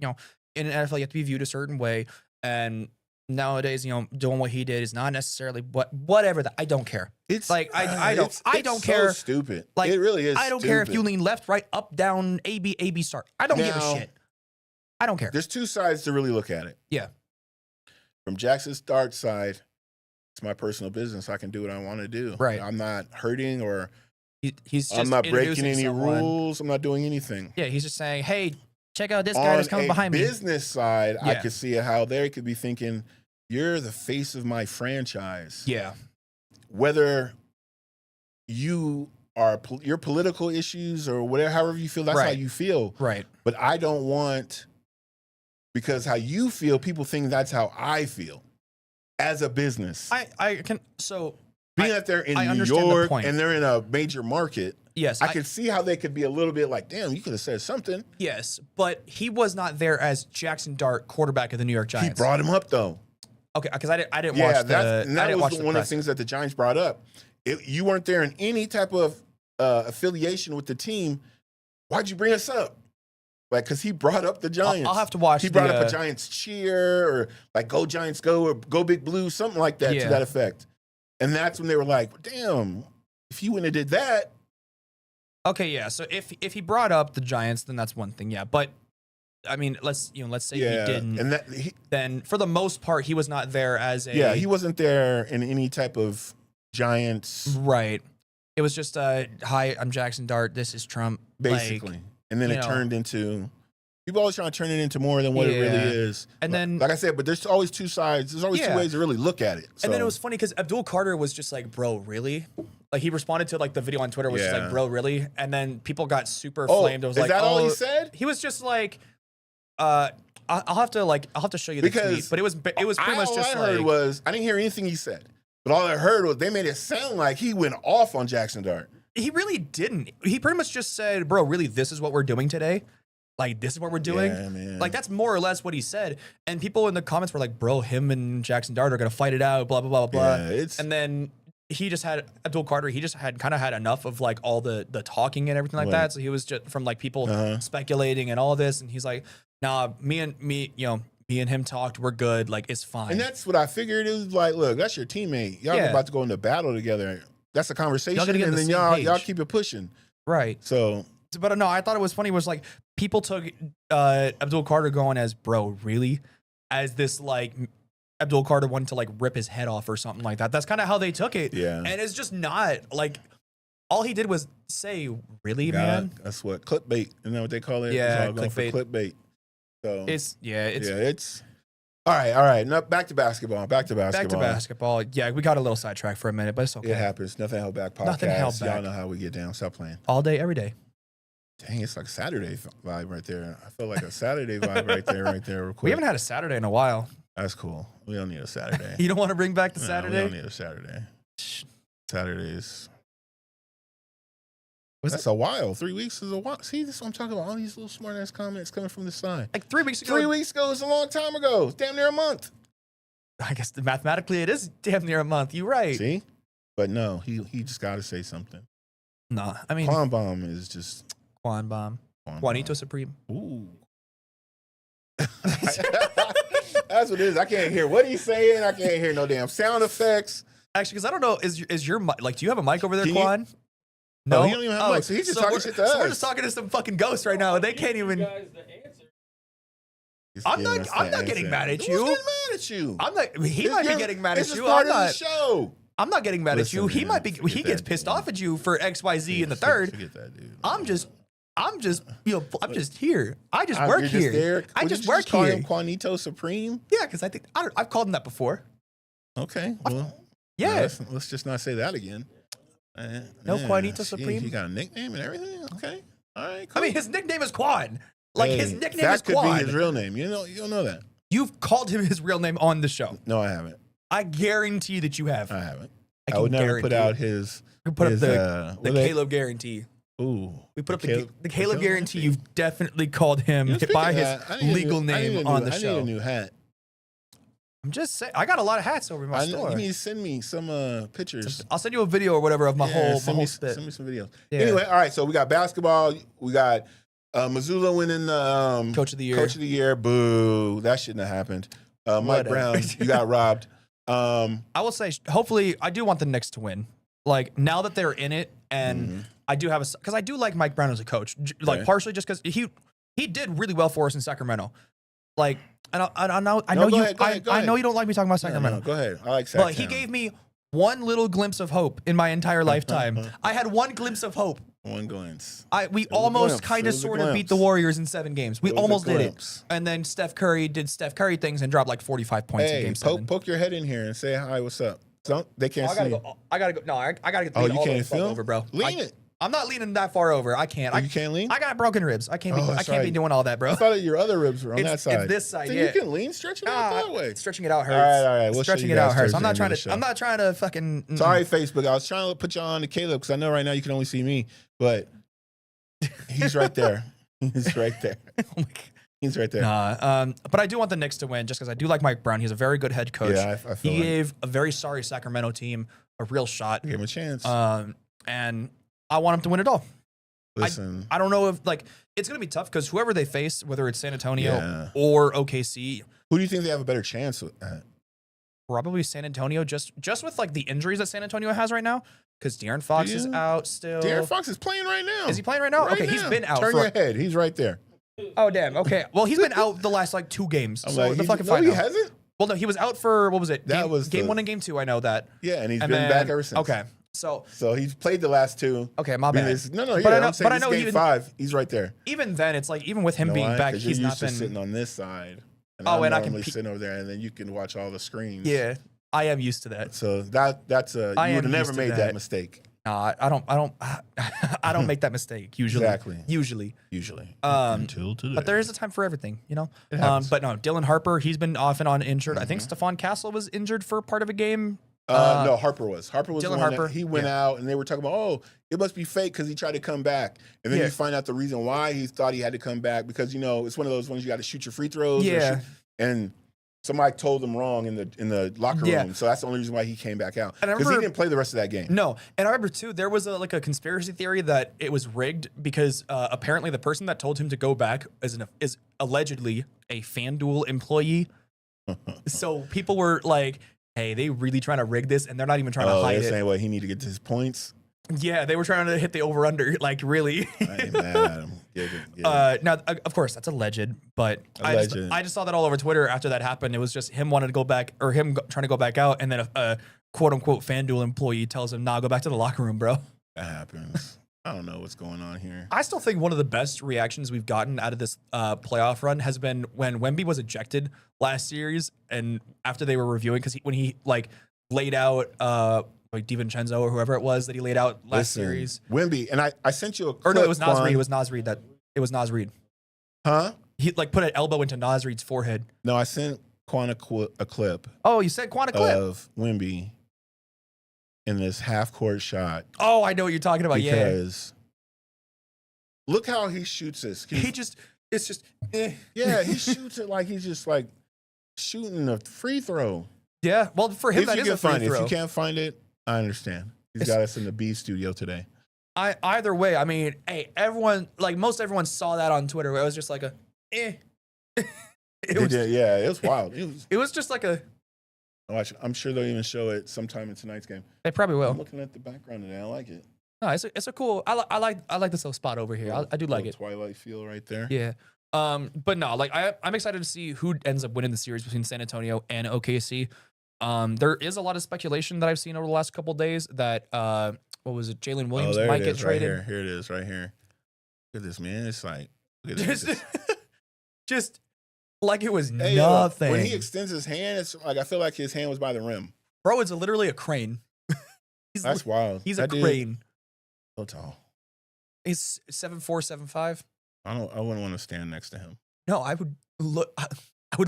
in an NFL, you have to be viewed a certain way. And nowadays, doing what he did is not necessarily whatever that. I don't care. It's like I don't care. So stupid. Like it really is. I don't care if you lean left, right, up, down, A B start. I don't give a shit. I don't care. There's two sides to really look at it. Yeah. From Jackson Start's side, it's my personal business. I can do what I want to do. Right. I'm not hurting or he's just I'm not breaking any rules. I'm not doing anything. Yeah, he's just saying, hey, check out this guy that's coming behind me. On a business side, I could see how they could be thinking, you're the face of my franchise. Yeah. Whether you are your political issues or whatever, however you feel, that's how you feel. Right. But I don't want, because how you feel, people think that's how I feel as a business. I can, so. Being that they're in New York and they're in a major market, yes, I can see how they could be a little bit like, damn, you could have said something. Yes, but he was not there as Jackson Dart, quarterback of the New York Giants. He brought him up though. Okay, because I didn't watch the. That was one of the things that the Giants brought up. You weren't there in any type of affiliation with the team. Why'd you bring us up? Like, because he brought up the Giants. I'll have to watch. He brought up a Giants cheer or like "Go Giants, go" or "Go Big Blue," something like that to that effect. And that's when they were like, damn, if you wouldn't have did that. Okay, yeah. So if he brought up the Giants, then that's one thing, yeah. But I mean, let's say he didn't. And then for the most part, he was not there as a. Yeah, he wasn't there in any type of Giants. Right. It was just hi, I'm Jackson Dart. This is Trump. Basically. And then it turned into. People always trying to turn it into more than what it really is. And then, like I said, but there's always two sides. There's always two ways to really look at it. So. And then it was funny because Abdul Carter was just like, bro, really? Like he responded to like the video on Twitter was just like, bro, really? And then people got super flamed. It was is like, that all he said? He was just like, I'll have to show you the tweet. But it was pretty much just all I heard was, I didn't hear anything he said. But all I heard was they made it sound like he went off on Jackson Dart. He really didn't. He pretty much just said, bro, really, this is what we're doing today? Like, this is what we're doing? Yeah, man. Like, that's more or less what he said. And people in the comments were like, bro, him and Jackson Dart are going to fight it out, blah, blah, blah, blah. Yeah, and then he just had, Abdul Carter, he just had kind of had enough of like all the talking and everything like that. So he was just from like people speculating and all this. And he's like, nah, me and him talked, we're good. Like, it's fine. And that's what I figured. It was like, look, that's your teammate. Y'all are about to go into battle together. That's a conversation. And then y'all keep it pushing. Right. So. But no, I thought it was funny. Was like people took Abdul Carter going as bro, really, as this like Abdul Carter wanted to like rip his head off or something like that. That's kind of how they took it. Yeah, and it's just not like all he did was say, really, man. That's what clickbait. Isn't that what they call it? Yeah, clickbait. So it's all right. No, back to basketball. back to basketball. Yeah, we got a little sidetracked for a minute, but it's okay. It happens. Nothing held back. Podcast. Nothing held back. Y'all know how we get down. Stop playing. All day, every day. Dang, it's like Saturday vibe right there. I feel like a Saturday vibe right there. Real quick. We haven't had a Saturday in a while. That's cool. We don't need a Saturday. You don't want to bring back the No, Saturday? We don't need a Saturday. Saturdays. Was That's a while. 3 weeks is a while. See, this is what I'm talking about. All these little smart ass comments coming from the side. Like 3 weeks ago. 3 weeks ago is a long time ago. It's damn near a month. I guess mathematically it is damn near a month. You're right. See? But no, he just got to say something. Nah, I mean. Quan Bomb is just. Quan Bomb. Juanito Supreme. Ooh. That's what it is. I can't hear what he's saying. I can't hear no damn sound effects. Actually, because I don't know, is your mic, like, do you have a mic over there, Can Quan? No, he don't even have a mic. So he's just talking shit to us. So we're just talking to some fucking ghosts right now, and they can't even. I'm not getting mad at you. Who's getting mad at you? I'm not. He might be getting mad at you. I'm not. The show. I'm not getting mad at you. He Man, might be. He gets pissed off at you for XYZ in the third. Forget that, dude. I'm just here. I just work You're here. Just there. I Would just you work call here. him Juanito Supreme? Yeah, because I've called him that before. Okay. Well, Yeah. let's just not say that again. No Juanito Supreme? He got a nickname and everything? Okay. All right, cool. I mean, his nickname is Quan. Like, Hey, his nickname is Quan. That could be his real name. You don't know that. You've called him his real name on the show. No, I haven't. I guarantee that you have. I haven't. I would never put out guarantee. his. We put his, up the Caleb guarantee. Ooh. We put up Caleb, the Caleb guarantee. You've definitely called him by his legal name on the show. I need a new hat. I'm just saying, I got a lot of hats over in my store. You need to send me some pictures. I'll send you a video or whatever of my whole Send me some videos. Yeah. Anyway, all right. So we got basketball. We got Missoula winning the Coach of the Year. Coach of the Year. Boo! That shouldn't have happened. Mike Brown, you got robbed. I will say, hopefully, I do want the Knicks to win. Like, now that they're in it, and I do have because I do like Mike Brown as a coach. Like, partially just because he did really well for us in Sacramento. Like, I know you don't like me talking about Sacramento. No, go ahead. I like Sacramento. But he gave me one little glimpse of hope in my entire lifetime. I had one glimpse of hope. One glimpse. We almost kind of sort of beat the Warriors in 7 games. We almost did it. And then Steph Curry did Steph Curry things and dropped like 45 points in game 7. Poke your head in here and say hi, what's up? They can't see you. I gotta go. No, I gotta get you can't film over, bro. Lean it. I'm not leaning that far over. I can't. You can't lean? I got broken ribs. I can't be doing all that, bro. I thought your other ribs were on that side. It's this side, so yeah. you can lean, stretch it out that way. Stretching it out hurts. All right. We'll stretching it out hurts. I'm not trying to fucking. Sorry, Facebook. I was trying to put you on to Caleb because I know right now you can only see me, but he's right there. He's right there. Oh my God. He's right there. But I do want the Knicks to win just because I do like Mike Brown. He's a very good head coach. Yeah, I feel he gave a very sorry Sacramento team a real shot. Give him a chance. And I want him to win it all. Listen, I don't know if it's gonna be tough because whoever they face, whether it's San Antonio or OKC, who do you think they have a better chance at? Probably San Antonio, just with like the injuries that San Antonio has right now. Because De'Aaron Fox is out still. De'Aaron Fox is playing right now. Is he playing right now? Okay, he's been out. Turn your head. He's right there. Oh damn. Okay. Well, he's been out the last like 2 games. I'm so like, the fucking he hasn't. Well, no, he was out for what was it? That was game 1 and game 2. I know that. Yeah, and he's been back ever since. Okay. So he's played the last 2. Okay, my bad. But I know game 5. He's right there. Even then, it's like even with him being back, he's not been sitting on this side. And and I can sit over there, and then you can watch all the screens. Yeah, I am used to that. So that's you would have never made that mistake. No, I don't make that mistake usually. Exactly. Usually. Until today. But there is a time for everything, you know. But no, Dylan Harper, he's been off and on injured. I think Stephon Castle was injured for part of a game. No, Harper was. Harper was Dylan the one Harper. that he went out, and they were talking about, oh, it must be fake because he tried to come back. And then you find out the reason why he thought he had to come back because, it's one of those ones you got to shoot your free throws. Yeah. And somebody told him wrong in the locker room. So that's the only reason why he came back out. Because he didn't play the rest of that game. No. And I remember, too, there was a conspiracy theory that it was rigged because apparently the person that told him to go back is allegedly a FanDuel employee. So people were like, hey, they really trying to rig this, and they're not even trying to hide it. They're saying, he need to get to his points? Yeah, they were trying to hit the over-under, like, really. I ain't mad at him. Get it. Now, of course, that's alleged, but I just saw that all over Twitter after that happened. It was just him wanting to go back, or him trying to go back out, and then a quote-unquote FanDuel employee tells him, nah, go back to the locker room, bro. That happens. I don't know what's going on here. I still think one of the best reactions we've gotten out of this playoff run has been when Wemby was ejected last series, and after they were reviewing, because when he like laid out like DiVincenzo or whoever it was that he laid out last series. Wemby, and I sent you a clip. Or no, it was Nas Reed. It was Nas Reed Nas Reed. Huh? He like put an elbow into Nas Reed's forehead. No, I sent Quan a clip. Oh, you sent Quan a clip of Wemby in this half court shot. Oh, I know what you're talking about. Because look how he shoots this. It's just. Yeah, he shoots it like he's just like shooting a free throw. Yeah, well, for him, that is a free throw. If you can't find it, I understand. He's got us in the B studio today. Either way, I mean, hey, everyone, like most everyone saw that on Twitter. Where it was just like a, It was wild. It was just like a. Watch, I'm sure they'll even show it sometime in tonight's game. They probably will. I'm looking at the background today. I like it. No, it's a cool. I like this little spot over here. I do like it. Twilight feel right there. Yeah. But no, like I'm excited to see who ends up winning the series between San Antonio and OKC. There is a lot of speculation that I've seen over the last couple of days that what was it? Jalen Williams might get traded. Right here it is, right here. Look at this, man. It's like look at this. just like it was nothing. When he extends his hand, it's like I feel like his hand was by the rim. Bro, it's literally a crane. That's wild. He's a crane. So tall. He's 7'4", 7'5". I wouldn't want to stand next to him. No, I would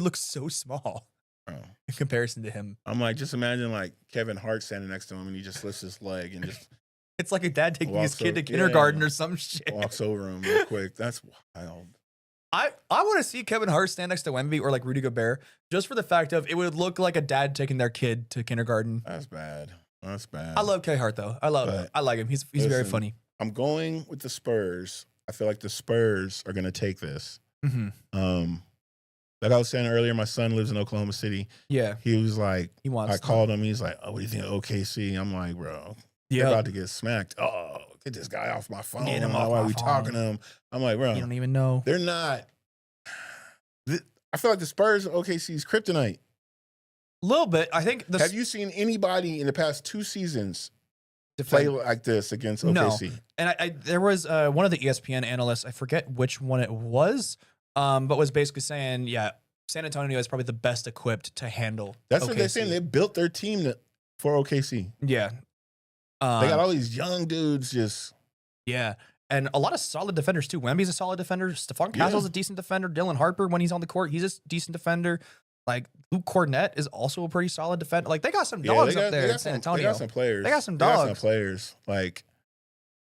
look so small in comparison to him. I'm like, just imagine like Kevin Hart standing next to him and he just lifts his leg and just it's like a dad taking his kid to kindergarten or some shit. Walks over him real quick. That's wild. I want to see Kevin Hart stand next to Wemby or like Rudy Gobert just for the fact of it would look like a dad taking their kid to kindergarten. That's bad. That's bad. I love K Hart though. I like him. He's very funny. I'm going with the Spurs. I feel like the Spurs are going to take this. Mm-hmm. Like I was saying earlier, my son lives in Oklahoma City. Yeah. He was like, I called him. He's like, oh, what do you think of OKC? I'm like, bro, they're about to get smacked. Oh, get this guy off my phone. Get him off Why my are we phone. talking to him? I'm like, bro, you don't even know. They're not. I feel like the Spurs and OKC's kryptonite. A little bit. I think. Have you seen anybody in the past 2 seasons play like this against OKC? No. And there was one of the ESPN analysts, I forget which one it was, but was basically saying, yeah, San Antonio is probably the best equipped to handle That's OKC. What they're saying. They built their team for OKC. Yeah. They got all these young dudes just. Yeah. And a lot of solid defenders, too. Wemby's a solid defender. Stephon Castle's a decent defender. Dylan Harper, when he's on the court, he's a decent defender. Like, Luke Cornett is also a pretty solid defender. Like, they got some dogs up there in San Antonio. They got some players. They got some dogs. They got some players. Like,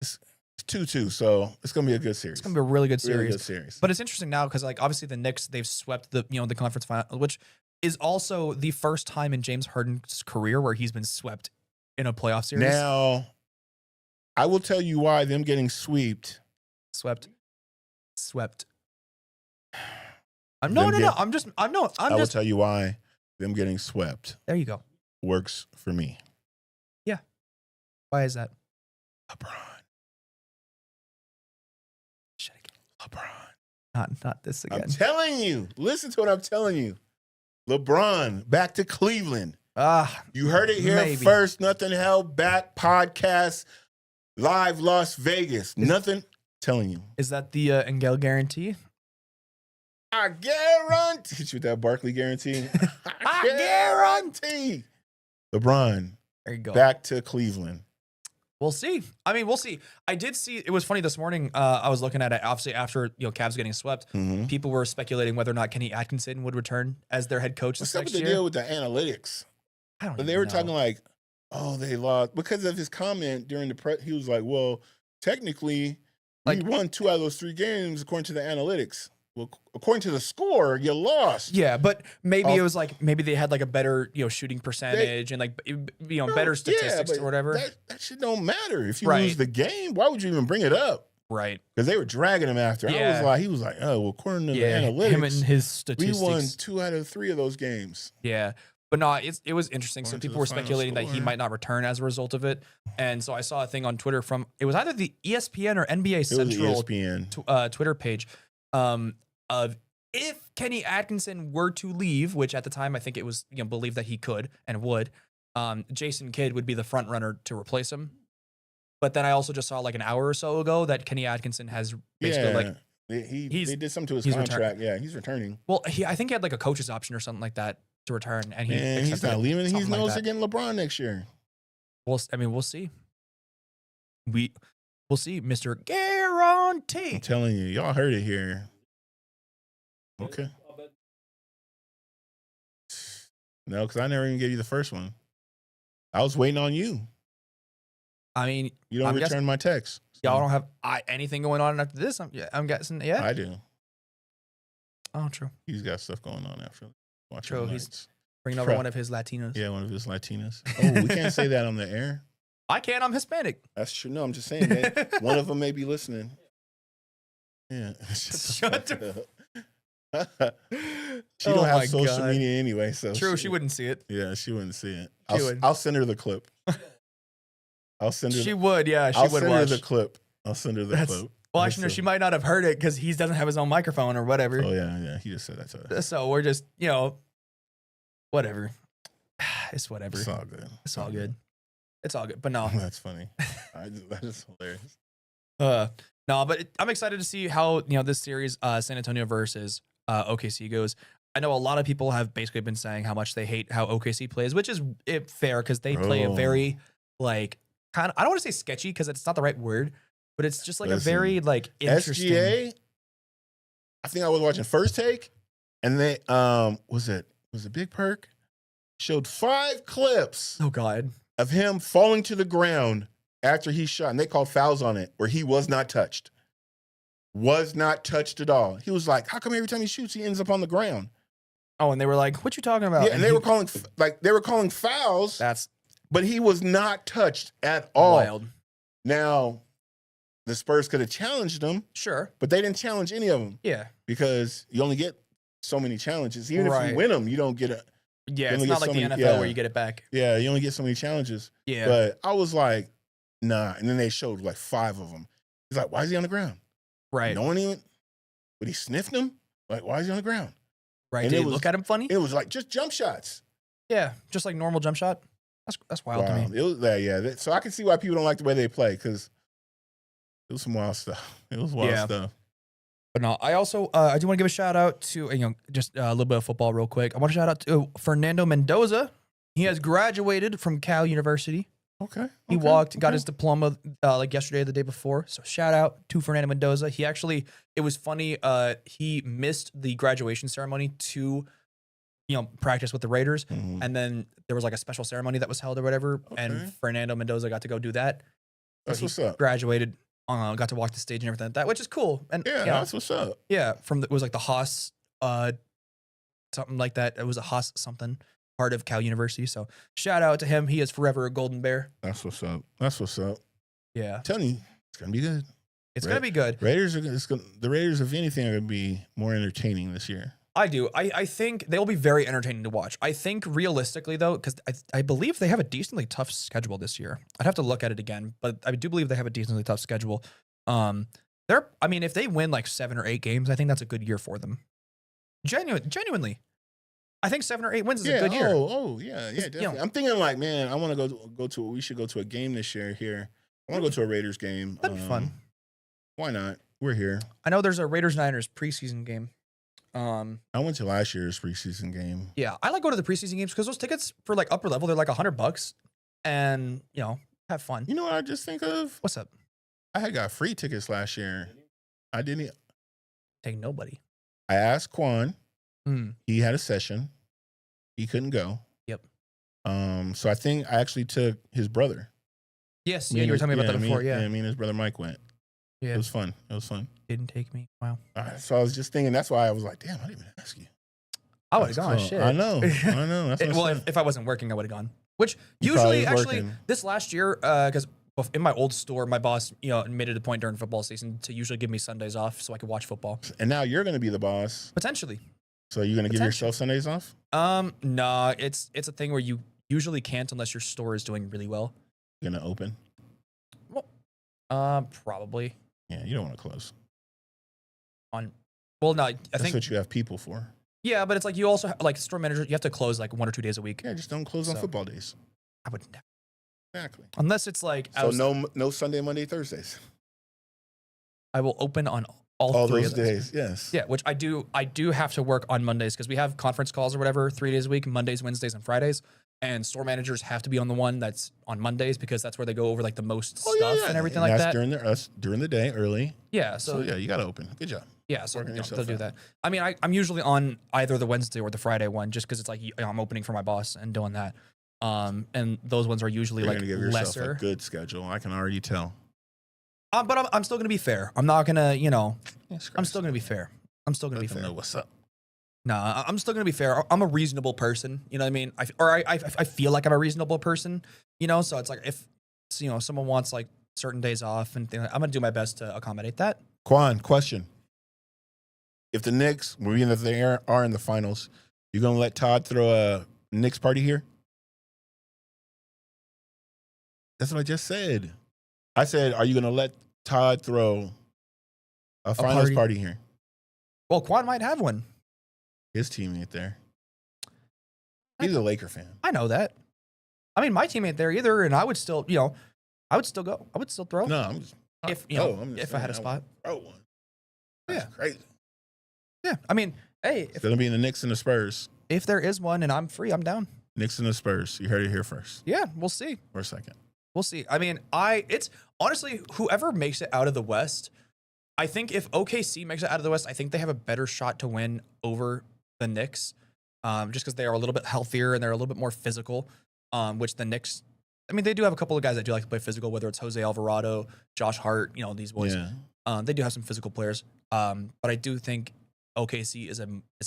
it's 2-2, so it's going to be a good series. It's going to be a really good series. Really good series. But it's interesting now because, like, obviously the Knicks, they've swept the conference final, which is also the first time in James Harden's career where he's been swept in a playoff series. Now, I will tell you why them getting swept. Swept. I will tell you why them getting swept. There you go. Works for me. Yeah. Why is that? LeBron. Not this again. I'm telling you. Listen to what I'm telling you. LeBron back to Cleveland. You heard it here first. Nothing held back podcast. Live Las Vegas. Nothing. Telling you. Is that the Engel guarantee? I guarantee. Hit you with that Barkley guarantee. I guarantee. LeBron. There you go. Back to Cleveland. We'll see. I mean, we'll see. I did see. It was funny this morning. I was looking at it. Obviously, after Cavs getting swept, people were speculating whether or not Kenny Atkinson would return as their head coach this next year. What's up with the deal with the analytics? I don't know. But they were talking like, oh, they lost because of his comment during the press. He was like, well, technically. Like, you won 2 out of those 3 games according to the analytics. Well, according to the score, you lost. Yeah, but maybe it was like maybe they had like a better shooting percentage and like better statistics or whatever. That shit don't matter if you lose the game. Why would you even bring it up? Right, because they were dragging him after. Yeah. He was like, oh, well, according to the analytics, him and his statistics, we won 2 out of 3 of those games. Yeah. But no, it was interesting. So people were speculating that he might not return as a result of it. And so I saw a thing on Twitter it was either the ESPN or NBA Central Twitter page of if Kenny Atkinson were to leave, which at the time I think it was believed that he could and would, Jason Kidd would be the front runner to replace him. But then I also just saw like an hour or so ago that Kenny Atkinson has basically like they did something to his he's contract. Yeah, he's returning. well, I think he had like a coach's option or something like that to return, and He's not leaving. He knows like they're getting LeBron next year. We'll see. We'll see, Mr. Guarantee. I'm telling you, y'all heard it here. Okay. No, because I never even gave you the first one. I was waiting on you. I mean, you don't return my text. So. Y'all don't have anything going on after this. I'm guessing. Yeah, I do. Oh, true. He's got stuff going on after. True. He's bringing over one of his Latinas. Yeah, one of his Latinas. Oh, we can't say that on the air. I can. I'm Hispanic. That's true. No, I'm just saying that one of them may be listening. Yeah. Shut up. She don't have social media anyway, so true. She wouldn't see it. Yeah, she wouldn't see it. I'll send her the clip. I'll send her. She would. Yeah, she would watch. I'll send her the clip. I'll send her the clip. Well, actually, no, she might not have heard it because he doesn't have his own microphone or whatever. Oh yeah. He just said that to us. So we're just, whatever. It's whatever. It's all good. It's all good. It's all good. But no, that's funny. That is hilarious. No, but I'm excited to see how this series, San Antonio versus OKC goes. I know a lot of people have basically been saying how much they hate how OKC plays, which is fair because they play a very like kind of, I don't want to say sketchy because it's not the right word, but it's just like a very like interesting. SGA, I think I was watching First Take, and they was it Big Perk showed 5 clips. Oh God, of him falling to the ground after he shot, and they called fouls on it where he was not touched. Was not touched at all. He was like, "How come every time he shoots, he ends up on the ground?" Oh, and they were like, "What you talking about?" Yeah, and they were calling fouls. But he was not touched at all. Wild. Now, the Spurs could have challenged him. Sure. But they didn't challenge any of them. Yeah. Because you only get so many challenges. Even if you win them, you don't get a... Yeah, it's not like the NFL where you get it back. Yeah, you only get so many challenges. Yeah. But I was like, nah. And then they showed like 5 of them. He's like, why is he on the ground? Right. No one even... But he sniffed him? Like, why is he on the ground? Right. And did he look at him funny? It was like just jump shots. Yeah, just like normal jump shot. That's wild to me. It was that, yeah. So I can see why people don't like the way they play because it was some wild stuff. It was wild stuff. But no, I also I do want to give a shout out to just a little bit of football real quick. I want to shout out to Fernando Mendoza. He has graduated from Cal University. Okay. He got his diploma like yesterday or the day before. So shout out to Fernando Mendoza. He actually, it was funny. He missed the graduation ceremony to practice with the Raiders. Mm-hmm. And then there was like a special ceremony that was held or whatever. Okay. And Fernando Mendoza got to go do that. That's what's up. Graduated, got to walk the stage and everything like that, which is cool. And that's what's up. Yeah. It was like the Haas, something like that. It was a Haas something, part of Cal University. So shout out to him. He is forever a Golden Bear. That's what's up. That's what's up. Yeah. I'm telling you, it's going to be good. It's going to be good. The Raiders, if anything, are going to be more entertaining this year. I do. I think they'll be very entertaining to watch. I think realistically, though, because I believe they have a decently tough schedule this year. I'd have to look at it again, but I do believe they have a decently tough schedule. If they win like 7 or 8 games, I think that's a good year for them. Genuinely. I think 7 or 8 wins is a good year. Yeah, definitely. I'm thinking like, man, I want to we should go to a game this year here. I want to go to a Raiders game. That'd be fun. Why not? We're here. I know there's a Raiders-Niners preseason game. I went to last year's preseason game. Yeah, I like going to the preseason games because those tickets for like upper level, they're like $100, and have fun. You know what I just think of? What's up? I had got free tickets last year. I didn't take nobody. I asked Quan. He had a session. He couldn't go. Yep. So I think I actually took his brother. Yes. Yeah, you were telling me about that before. Yeah. Me and his brother Mike went. Yeah. It was fun. Didn't take me. Wow. So I was just thinking, that's why I was like, damn, I didn't even ask you. I would have gone. Shit. I know. That's if I wasn't working, I would have gone. Which usually, actually, this last year, because in my old store, my boss, made it a point during football season to usually give me Sundays off so I could watch football. And now you're going to be the boss. Potentially. So you're going to give yourself Sundays off? No, it's a thing where you usually can't unless your store is doing really well. You're going to open? Well, probably. Yeah, you don't want to close. No, I think that's what you have people for. Yeah, but it's like you also like store manager. You have to close like 1 or 2 days a week. Yeah, just don't close on football days. I wouldn't. Exactly. Unless it's like So no Sunday, Monday, Thursdays. I will open on all three those of those days. Yes. Yeah, which I do have to work on Mondays because we have conference calls or whatever 3 days a week, Mondays, Wednesdays, and Fridays. And store managers have to be on the one that's on Mondays because that's where they go over like the most stuff and everything like that. That's during the day early. Yeah. So yeah, you got to open. Good job. Yeah, so they'll do that. I mean, I'm usually on either the Wednesday or the Friday one just because it's like I'm opening for my boss and doing that. And those ones are usually You're like gonna give yourself lesser. a good schedule. I can already tell. But I'm still gonna be fair. I'm not gonna, I'm still gonna be fair. I'm still gonna be fair. Know what's up. No, I'm still gonna be fair. I'm a reasonable person. You know what I mean? I feel like I'm a reasonable person. So it's like if someone wants like certain days off and things, I'm gonna do my best to accommodate that. Quan, question: if the Knicks, when they are in the finals, you gonna let Todd throw a Knicks party here? That's what I just said. I said, are you gonna let Todd throw a finals party here? Well, Quan might have one. His team ain't there. He's a Laker fan. I know that. I mean, my team ain't there either, and I would still, I would still go. I would still throw. No, I'm just if I had a spot. Throw one. That's crazy. Yeah, I mean, hey, it's gonna be in the Knicks and the Spurs. If there is one and I'm free, I'm down. Knicks and the Spurs. You heard it here first. Yeah, we'll see. For a second. We'll see. I mean, it's honestly whoever makes it out of the West. I think if OKC makes it out of the West, I think they have a better shot to win over the Knicks, just because they are a little bit healthier and they're a little bit more physical. Which the Knicks, I mean, they do have a couple of guys that do like to play physical, whether it's Jose Alvarado, Josh Hart, these boys. Yeah. They do have some physical players. But I do think OKC is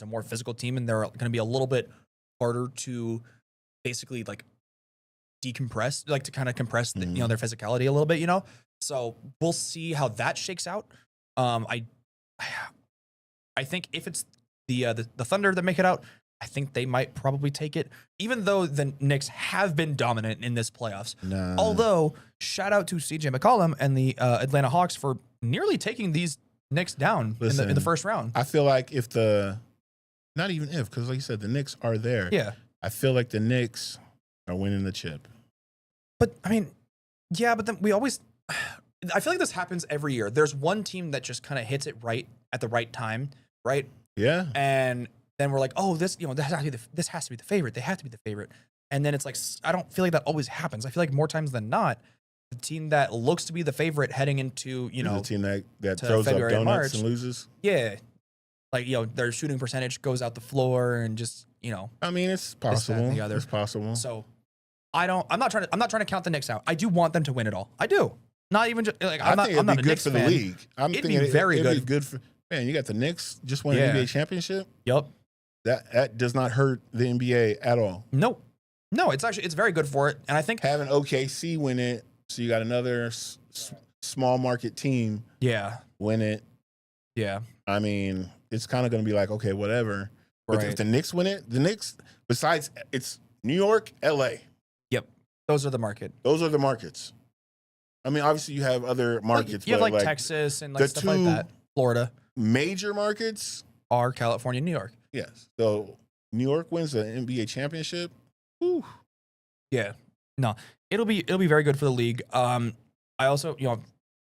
a more physical team, and they're going to be a little bit harder to basically like decompress, like to kind of compress their physicality a little bit, So we'll see how that shakes out. I think if it's the Thunder that make it out, I think they might probably take it, even though the Knicks have been dominant in this playoffs. Nah. Although, shout out to CJ McCollum and the Atlanta Hawks for nearly taking these Knicks down in the first round. I feel like not even if, because like you said, the Knicks are there. Yeah. I feel like the Knicks are winning the chip. But, I mean, yeah, but then we always... I feel like this happens every year. There's one team that just kind of hits it right at the right time, right? Yeah. And then we're like, oh, this has to be the favorite. They have to be the favorite. And then it's like, I don't feel like that always happens. I feel like more times than not, the team that looks to be the favorite heading into, the team that throws February, up donuts March, and loses. Yeah. Like, their shooting percentage goes out the floor and just, I mean, it's possible. It's possible. So I'm not trying to count the Knicks out. I do want them to win it all. I do. Not even just like I'm not a Knicks for fan. The league. It'd be very good. It'd be good for man. You got the Knicks just won an NBA championship. Yep. That does not hurt the NBA at all. No, it's very good for it. And I think having OKC win it, so you got another small market team. Yeah. Win it. Yeah. I mean, it's kind of going to be like, okay, whatever. Right. But if the Knicks win it, the Knicks, besides it's New York, LA. Yep. Those are the markets. I mean, obviously you have other markets. You have like Texas and like stuff like that. Florida. Major markets are California and New York. Yes. So New York wins the NBA championship. Whew. Yeah. No, it'll be very good for the league. I also,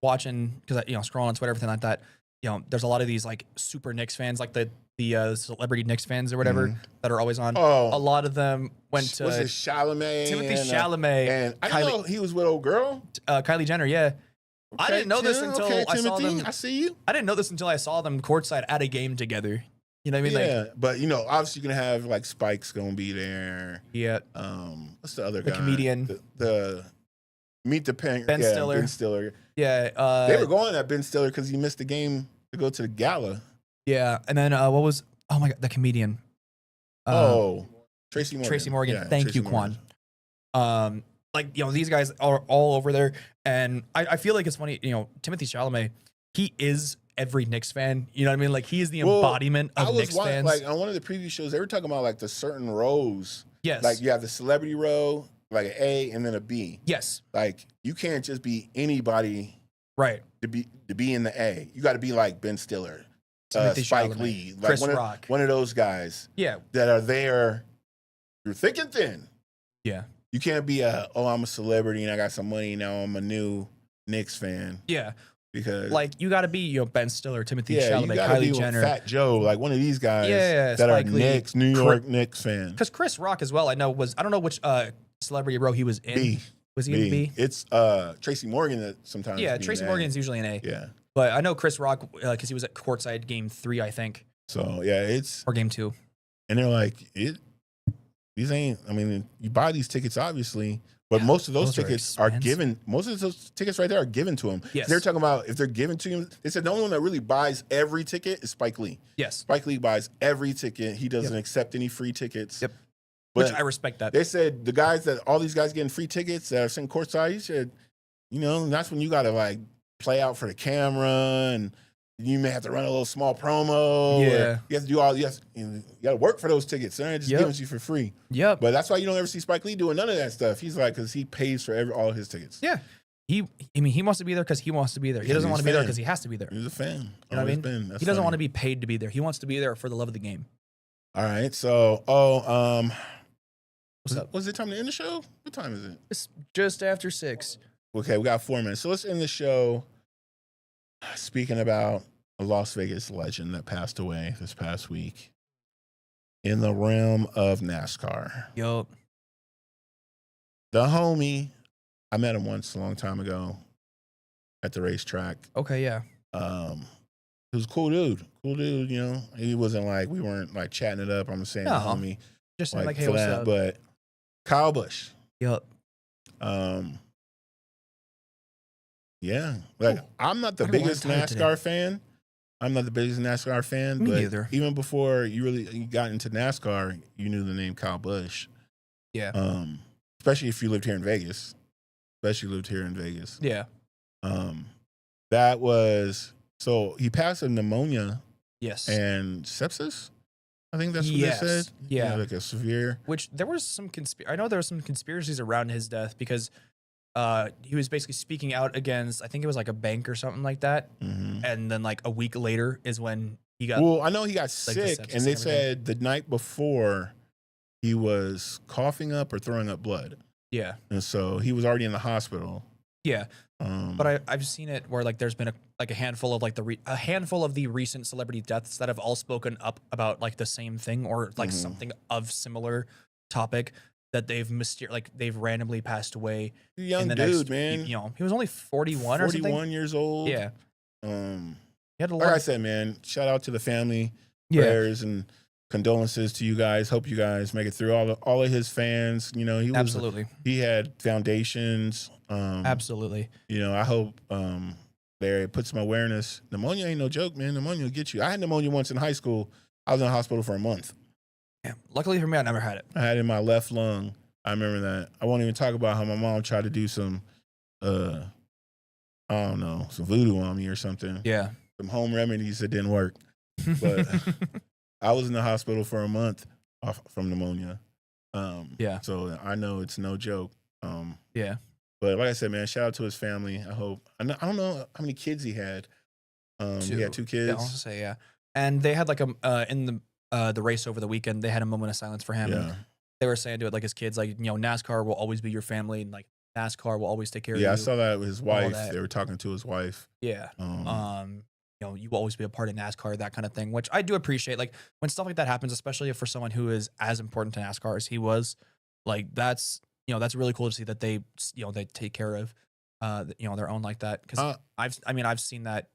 watching, because scrolling on Twitter, everything like that, there's a lot of these like super Knicks fans, like the celebrity Knicks fans or whatever that are always on. Oh, a lot of them went to Chalamet, Timothy Chalamet, and I know he was with old girl Kylie Jenner. Yeah, okay, I didn't know this until I saw Timothy, them. I see you. I didn't know this until I saw them courtside at a game together. You know what I mean? Yeah, like, but obviously you're gonna have like Spike's gonna be there. Yeah. What's the other guy? The comedian. The Meet the Pen. Ben Stiller. Ben Stiller. Yeah. They were going at Ben Stiller because he missed the game to go to the gala. Yeah, and then what was? Oh my God, the comedian. Tracy Morgan. Tracy Morgan. Yeah, Thank Tracy you, Morgan. Quan. These guys are all over there, and I feel like it's funny. Timothy Chalamet, he is every Knicks fan. You know what I mean? Like he is the embodiment of Knicks fans. Like on one of the preview shows, they were talking about like the certain rows. Yes. Like you have the celebrity row, like an A and then a B. Yes. Like you can't just be anybody. Right. To be in the A, you got to be like Ben Stiller, Timothy Spike Chalamet, Lee, like Chris Rock, one of those guys. Yeah. That are there through thick and thin. Yeah. You can't be I'm a celebrity and I got some money now. I'm a new Knicks fan Yeah. because Like you got to be, Ben Stiller, Timothy you Chalamet, gotta Kylie be Jenner, Fat Joe, like one of these guys Yeah, that are Spike Lee, New York Knicks fans. because Chris Rock as well. I know I don't know which celebrity row he was in. B. Was he in B? It's Tracy Morgan that sometimes. Yeah, Tracy Morgan's usually an A. Yeah. But I know Chris Rock because he was at courtside game 3, I think. So yeah, or game 2. And they're like, these ain't. I mean, you buy these tickets obviously, but most of those tickets are given. Most of those tickets right there are given to him. Yes. They're talking about if they're given to him. They said the only one that really buys every ticket is Spike Lee. Yes. Spike Lee buys every ticket. He doesn't accept any free tickets. Yep. But which I respect that. They said all these guys getting free tickets that are sitting courtside. He said, that's when you got to like play out for the camera and you may have to run a little small promo. Yeah. You have to do you got to work for those tickets. They're not just giving it to you for free. Yep. But that's why you don't ever see Spike Lee doing none of that stuff. He's like, because he pays for all his tickets. Yeah. He wants to be there because he wants to be there. He doesn't want to be there because he has to be there. He's a fan. You know what I mean? He doesn't want to be paid to be there. He wants to be there for the love of the game. All right. So, was it time to end the show? What time is it? It's just after 6. Okay, we got 4 minutes. So let's end the show speaking about a Las Vegas legend that passed away this past week in the realm of NASCAR. Yup. The homie, I met him once a long time ago at the racetrack. Okay, yeah. He was a cool dude. He wasn't like, we weren't like chatting it up. I'm saying homie. Just like hey, what's up? But Kyle Busch. Yup. Yeah. Like, I'm not the biggest NASCAR fan. Me but neither. Even before you got into NASCAR, you knew the name Kyle Busch. Yeah. Especially if you lived here in Vegas. Yeah. That was, so he passed of pneumonia. Yes. And sepsis. I think that's what they said. Yeah. Like a severe. Which there was some I know there were some conspiracies around his death because he was basically speaking out against, I think it was like a bank or something like that. Mm-hmm. And then like a week later is when he got. Well, I know he got sick, and they said the night before he was coughing up or throwing up blood. Yeah. And so he was already in the hospital. Yeah. But I've seen it where like there's been a handful of like a handful of the recent celebrity deaths that have all spoken up about like the same thing or like something of similar topic that they've randomly passed away. Young dude, man. He was only 41 or something. 41 years old. Yeah. He had like I said, man, shout out to the family, prayers and condolences to you guys. Hope you guys make it through. All of his fans, he had foundations. Absolutely. I hope they put some awareness. Pneumonia ain't no joke, man. Pneumonia will get you. I had pneumonia once in high school. I was in the hospital for a month. Yeah. Luckily for me, I never had it. I had it in my left lung. I remember that. I won't even talk about how my mom tried to do some, I don't know, some voodoo on me or something. Yeah. Some home remedies that didn't work. But I was in the hospital for a month from pneumonia. Yeah. So I know it's no joke. Yeah. But like I said, man, shout out to his family. I hope. I don't know how many kids he had. He had 2 kids. Yeah, I'll say yeah. And they had like in the race over the weekend, they had a moment of silence for him. Yeah. They were saying to it like his kids, like, NASCAR will always be your family, and like NASCAR will always take care of you. Yeah, I saw that with his wife. They were talking to his wife. Yeah. You will always be a part of NASCAR, that kind of thing, which I do appreciate. Like when stuff like that happens, especially for someone who is as important to NASCAR as he was, like that's really cool to see that they take care of, their own like that. Because I've seen that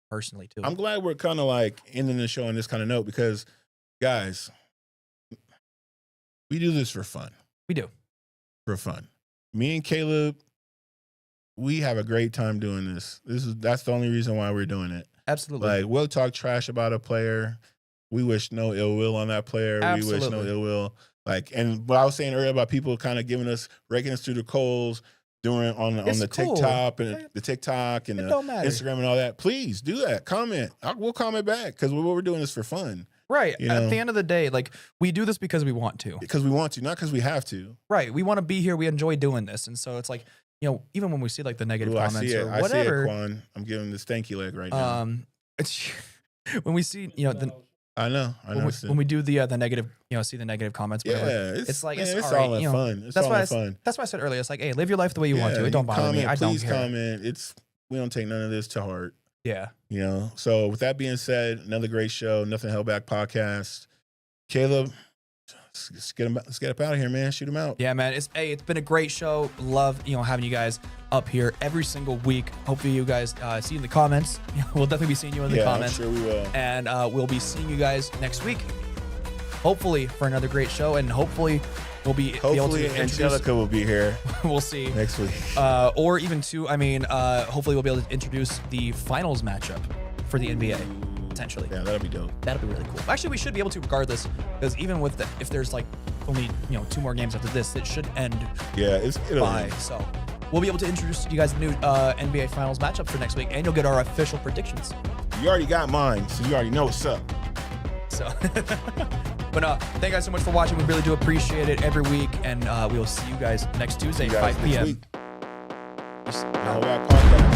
personally too. I'm glad we're kind of like ending the show on this kind of note because, guys, we do this for fun. We do. For fun. Me and Caleb, we have a great time doing this. That's the only reason why we're doing it. Absolutely. Like, we'll talk trash about a player. We wish no ill will on that player. Absolutely. We wish no ill will. Like, and what I was saying earlier about people kind of raking us through the coals on the cool. TikTok and the TikTok and the Instagram and all that. Please do that. Comment. We'll comment back because what we're doing is for fun. Right. At the end of the day, like we do this because we want to. Because we want to, not because we have to. Right. We want to be here. We enjoy doing this. And so it's like, even when we see like the negative comments or whatever. I see it, Quan. I'm giving the stanky leg right now. It's when we see, I know. When we do the negative, see the negative comments. Whatever, Yeah, it's like, man, it's all right, in fun. It's that's all why in fun. That's why I said earlier. It's like, hey, live your life the way you want to. It don't bother comment, me. I don't please care. comment. We don't take none of this to heart. Yeah. So with that being said, another great show, Nothing Held Back podcast. Caleb, let's get up out of here, man. Shoot him out. Yeah, man. It's been a great show. Love, having you guys up here every single week. Hopefully you guys see in the comments. We'll definitely be seeing you in the comments. I'm sure we will. And we'll be seeing you guys next week. Hopefully for another great show, and hopefully we'll be able to Angelica will be here. We'll see next week. Or even two. Hopefully we'll be able to introduce the finals matchup for the NBA. Potentially. Yeah, that'll be dope. That'll be really cool. Actually, we should be able to regardless, because even with if there's like only 2 more games after this, it should end. Yeah, it'll by. end. So we'll be able to introduce you guys the new NBA Finals matchup for next week, and you'll get our official predictions. You already got mine, so you already know what's up. So, but thank you guys so much for watching. We really do appreciate it every week, and we will see you guys next Tuesday, 5 p.m. Now, Podcast.